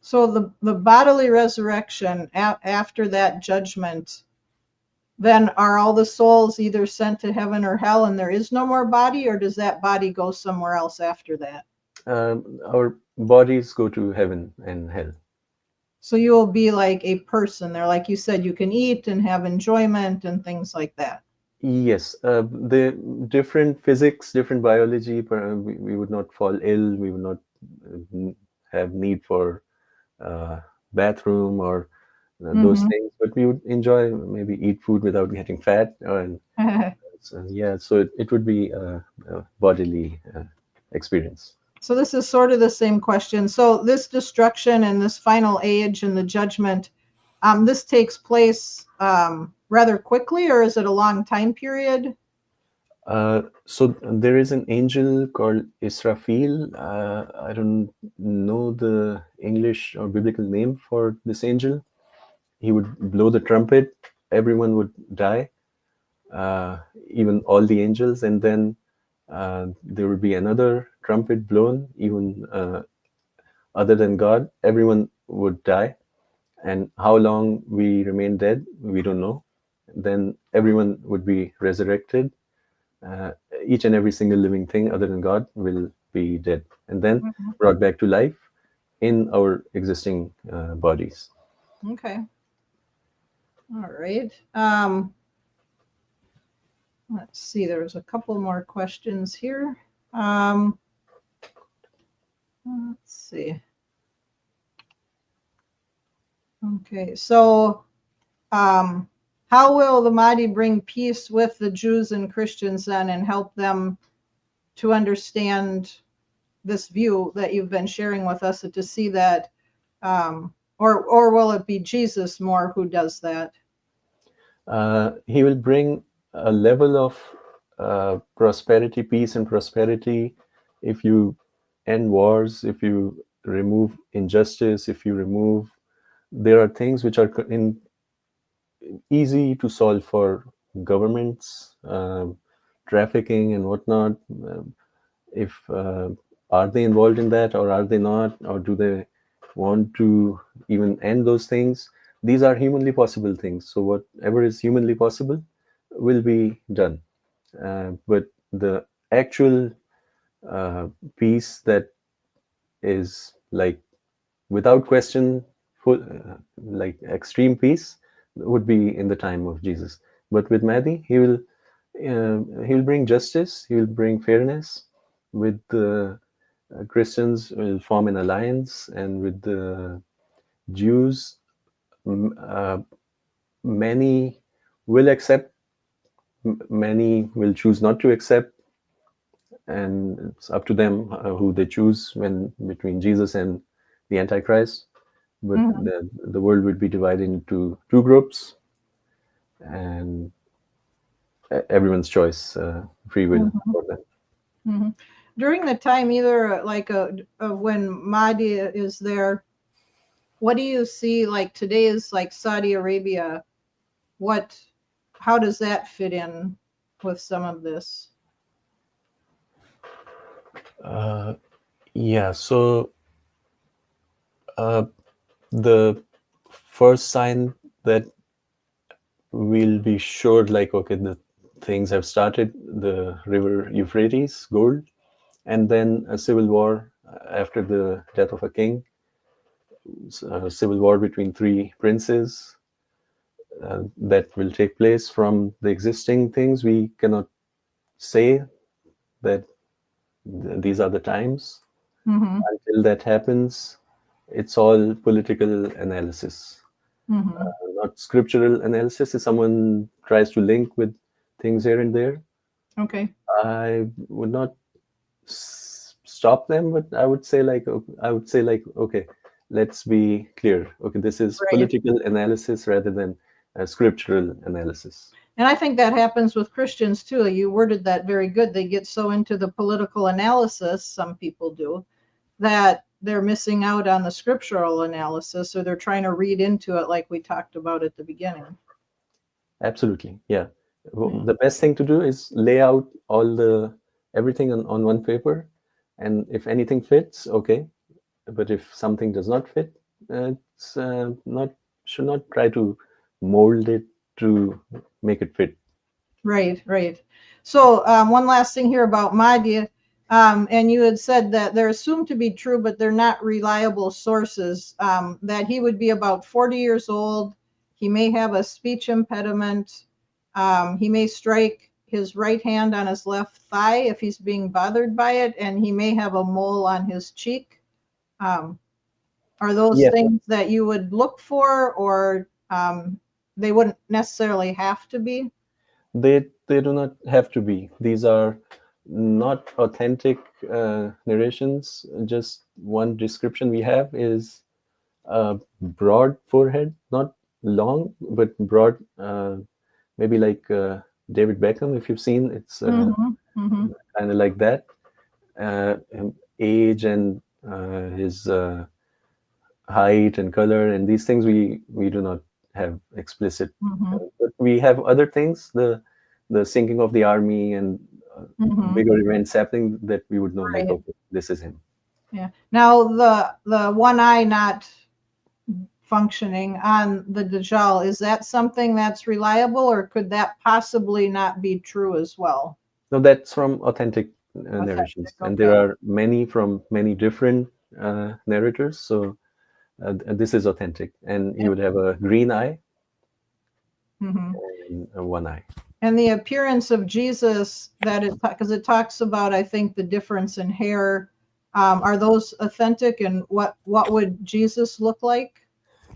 So the bodily resurrection after that judgment, then are all the souls either sent to heaven or hell and there is no more body, or does that body go somewhere else after that? Our bodies go to heaven and hell. So you will be like a person there. Like you said, you can eat and have enjoyment and things like that. Yes, the different physics, different biology, we would not fall ill, we would not have need for uh, bathroom or those Mm-hmm. things, but we would enjoy, maybe eat food without getting fat. And so, yeah, so it would be a bodily experience. So this is sort of the same question. So this destruction and this final age and the judgment, this takes place rather quickly, or is it a long time period? So there is an angel called Israfil. I don't know the English or biblical name for this angel. He would blow the trumpet, everyone would die, uh, even all the angels, and then there would be another trumpet blown, even other than God, everyone would die. And how long we remain dead, we don't know. Then everyone would be resurrected. uh, each and every single living thing other than God will be dead, and then Mhm. brought back to life in our existing bodies. Okay. All right. Let's see. There's a couple more questions here. Let's see. Okay, so how will the Mahdi bring peace with the Jews and Christians then, and help them to understand this view that you've been sharing with us, and to see that, or will it be Jesus more who does that? He will bring a level of prosperity, peace, and prosperity if you end wars, if you remove injustice, if you remove. There are things which are easy to solve for governments, trafficking and whatnot. If are they involved in that, or are they not, or do they want to even end those things? These are humanly possible things. So whatever is humanly possible will be done. But the actual peace that is like without question, full, like extreme peace, would be in the time of Jesus. But with Mahdi, he'll bring justice, he'll bring fairness. With the Christians, will form an alliance, and with the Jews, many will accept, many will choose not to accept, and it's up to them who they choose when between Jesus and the Antichrist. But the world would be divided into two groups, and everyone's choice, free will for them. During the time, either like when Mahdi is there, what do you see? Like today is like Saudi Arabia. How does that fit in with some of this? Yeah, so the first sign that we'll be sure, like, okay, the things have started, the river Euphrates, gold, and then a civil war after the death of a king, a civil war between three princes that will take place. From the existing things, we cannot say that these are the times. Until that happens, it's all political analysis, not scriptural analysis. If someone tries to link with things here and there, Okay. I would not stop them, but I would say like, okay, let's be clear. Okay, this is Right. political analysis rather than scriptural analysis. And I think that happens with Christians too. You worded that very good. They get so into the political analysis, some people do, that they're missing out on the scriptural analysis, or they're trying to read into it like we talked about at the beginning. Absolutely, yeah. Well, the best thing to do is lay out everything on one paper, and if anything fits, okay. But if something does not fit, it's should not try to mold it to make it fit. Right, right. So one last thing here about Mahdi, and you had said that they're assumed to be true, but they're not reliable sources. That he would be about 40 years old. He may have a speech impediment. He may strike his right hand on his left thigh if he's being bothered by it, and he may have a mole on his cheek. Are those Yeah, things that you would look for, or they wouldn't necessarily have to be? they do not have to be. These are not authentic narrations. Just one description we have is a broad forehead, not long, but broad, maybe like David Beckham, if you've seen. It's kind of like that. Age and his height and color and these things we do not have explicit, but we have other things, the sinking of the army and bigger events happening, that we would know, like, Right. okay, this is him. Yeah. Now the one eye not functioning on the Dajjal, is that something that's reliable, or could that possibly not be true as well? No, that's from authentic narrations, Authentic, and there okay. are many from many different narrators. So this is authentic, and he would have a green eye, Mm-hmm. and one eye. And the appearance of Jesus, because it talks about, I think, the difference in hair. Are those authentic? And what would Jesus look like?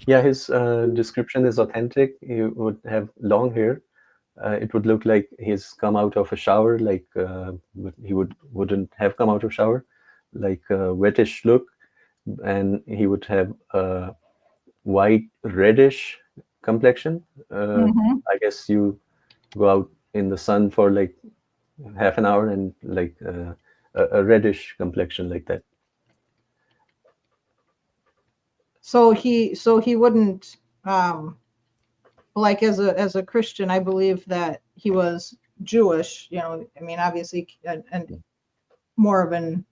Yeah, his description is authentic. He would have long hair. It would look like he's come out of a shower, like but he wouldn't have come out of shower, like a wettish look, and he would have a white reddish complexion. Mm-hmm. I guess you go out in the sun for like half an hour and like a reddish complexion like that. So he wouldn't, like, as a Christian, I believe that he was Jewish. I mean, obviously, and more of an,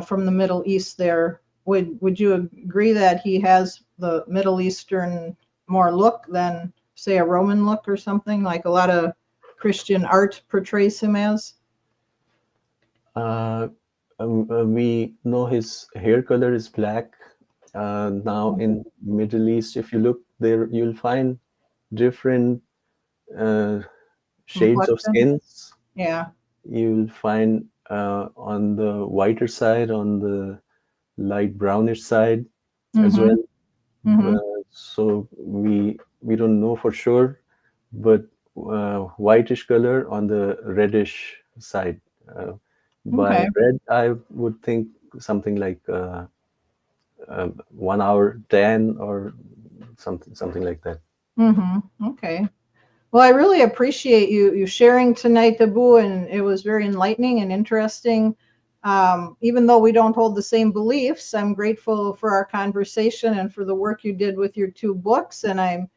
from the Middle East. There, would you agree that he has the Middle Eastern more look than, say, a Roman look or something, like a lot of Christian art portrays him as? We know his hair color is black. Now in Middle East, if you look there, you'll find different uh, shades of Complexion? skins. Yeah. You'll find on the whiter side, on the light brownish side as Mm-hmm. well. Mm-hmm. So we don't know for sure, but whitish color on the reddish side. By Okay. red, I would think something like 1 hour tan or something like that. Mm-hmm. Okay. Well, I really appreciate you sharing tonight, Abu, and it was very enlightening and interesting. Even though we don't hold the same beliefs, I'm grateful for our conversation and for the work you did with your 2 books. And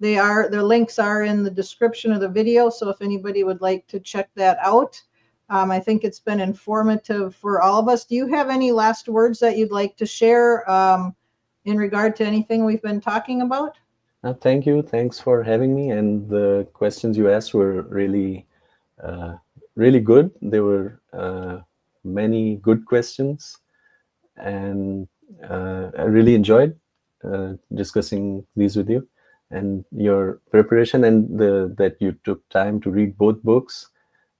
their links are in the description of the video. So if anybody would like to check that out, I think it's been informative for all of us. Do you have any last words that you'd like to share in regard to anything we've been talking about? Thank you. Thanks for having me. And the questions you asked were uh, really good. There were many good questions, and I really enjoyed discussing these with you. And your preparation and that you took time to read both books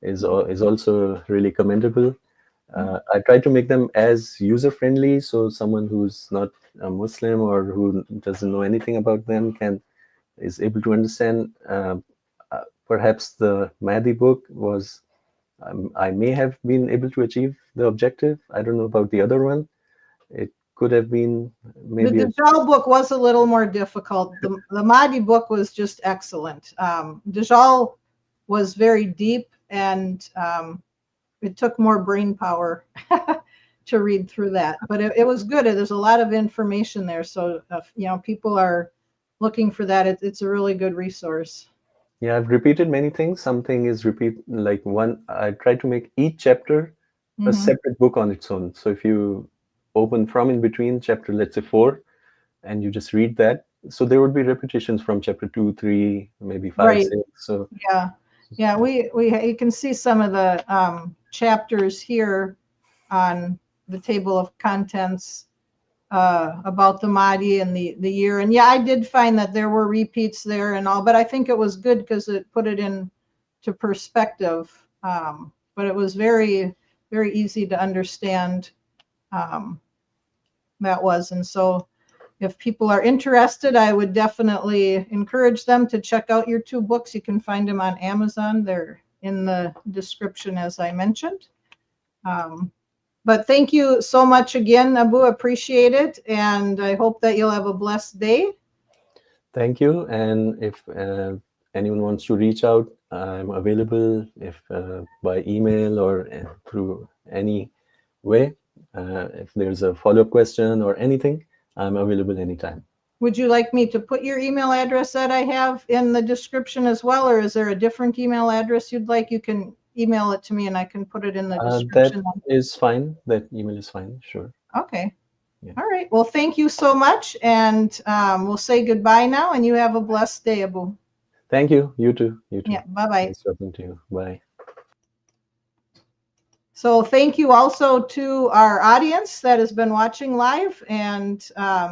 is also really commendable. I try to make them as user friendly, so someone who's not a Muslim or who doesn't know anything about them is able to understand. Perhaps the Mahdi book was, I may have been able to achieve the objective. I don't know about the other one. It could have been The maybe a Dajjal book was a little more difficult. The Mahdi book was just excellent. Dajjal was very deep, and it took more brain power to read through that. But it was good. There's a lot of information there. So if people are looking for that, it's a really good resource. Yeah, I've repeated many things. Something is repeat like one. I try to make each chapter a Hmm. separate book on its own. So if you open from in between chapter, let's say 4, and you just read that, so there would be repetitions from chapter 2, 3, maybe 5, Right. 6. So Yeah. Yeah. We you can see some of the chapters here on the table of contents about the Mahdi and the year. And yeah, I did find that there were repeats there and all, but I think it was good because it put it into perspective. But it was very, very easy to understand. Um, that was. And so if people are interested, I would definitely encourage them to check out your 2 books. You can find them on Amazon. They're in the description, as I mentioned. Um, but thank you so much again, Abu. Appreciate it. And I hope that you'll have a blessed day. thank you. And if anyone wants to reach out, I'm available if by email or through any way. If there's a follow-up question or anything, I'm available anytime. Would you like me to put your email address that I have in the description as well, or is there a different email address you'd like? You can email it to me and I can put it in the That description. is fine. That email is fine. Sure. Okay. Yeah. All right. Well, thank you so much. And we'll say goodbye now, and you have a blessed day, Abu. Thank you. You too. You too. Yeah. Bye-bye. Nice talking to you. Bye. So thank you also to our audience that has been watching live. And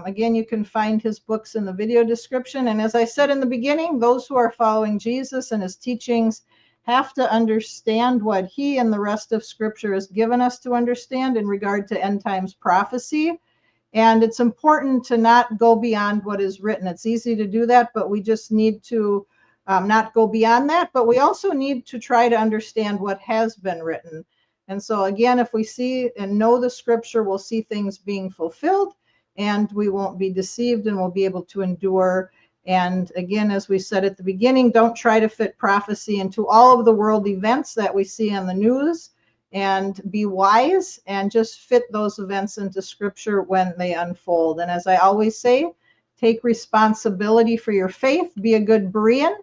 again, you can find his books in the video description. And as I said in the beginning, those who are following Jesus and his teachings have to understand what he and the rest of Scripture has given us to understand in regard to end times prophecy. And it's important to not go beyond what is written. It's easy to do that, but we just need to not go beyond that. But we also need to try to understand what has been written. And so again, if we see and know the Scripture, we'll see things being fulfilled, and we won't be deceived, and we'll be able to endure. And again, as we said at the beginning, don't try to fit prophecy into all of the world events that we see on the news, and be wise and just fit those events into Scripture when they unfold. And as I always say, take responsibility for your faith, be a good Berean,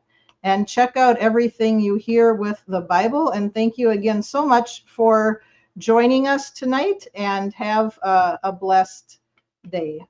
and check out everything you hear with the Bible. And thank you again so much for joining us tonight, and have a blessed day.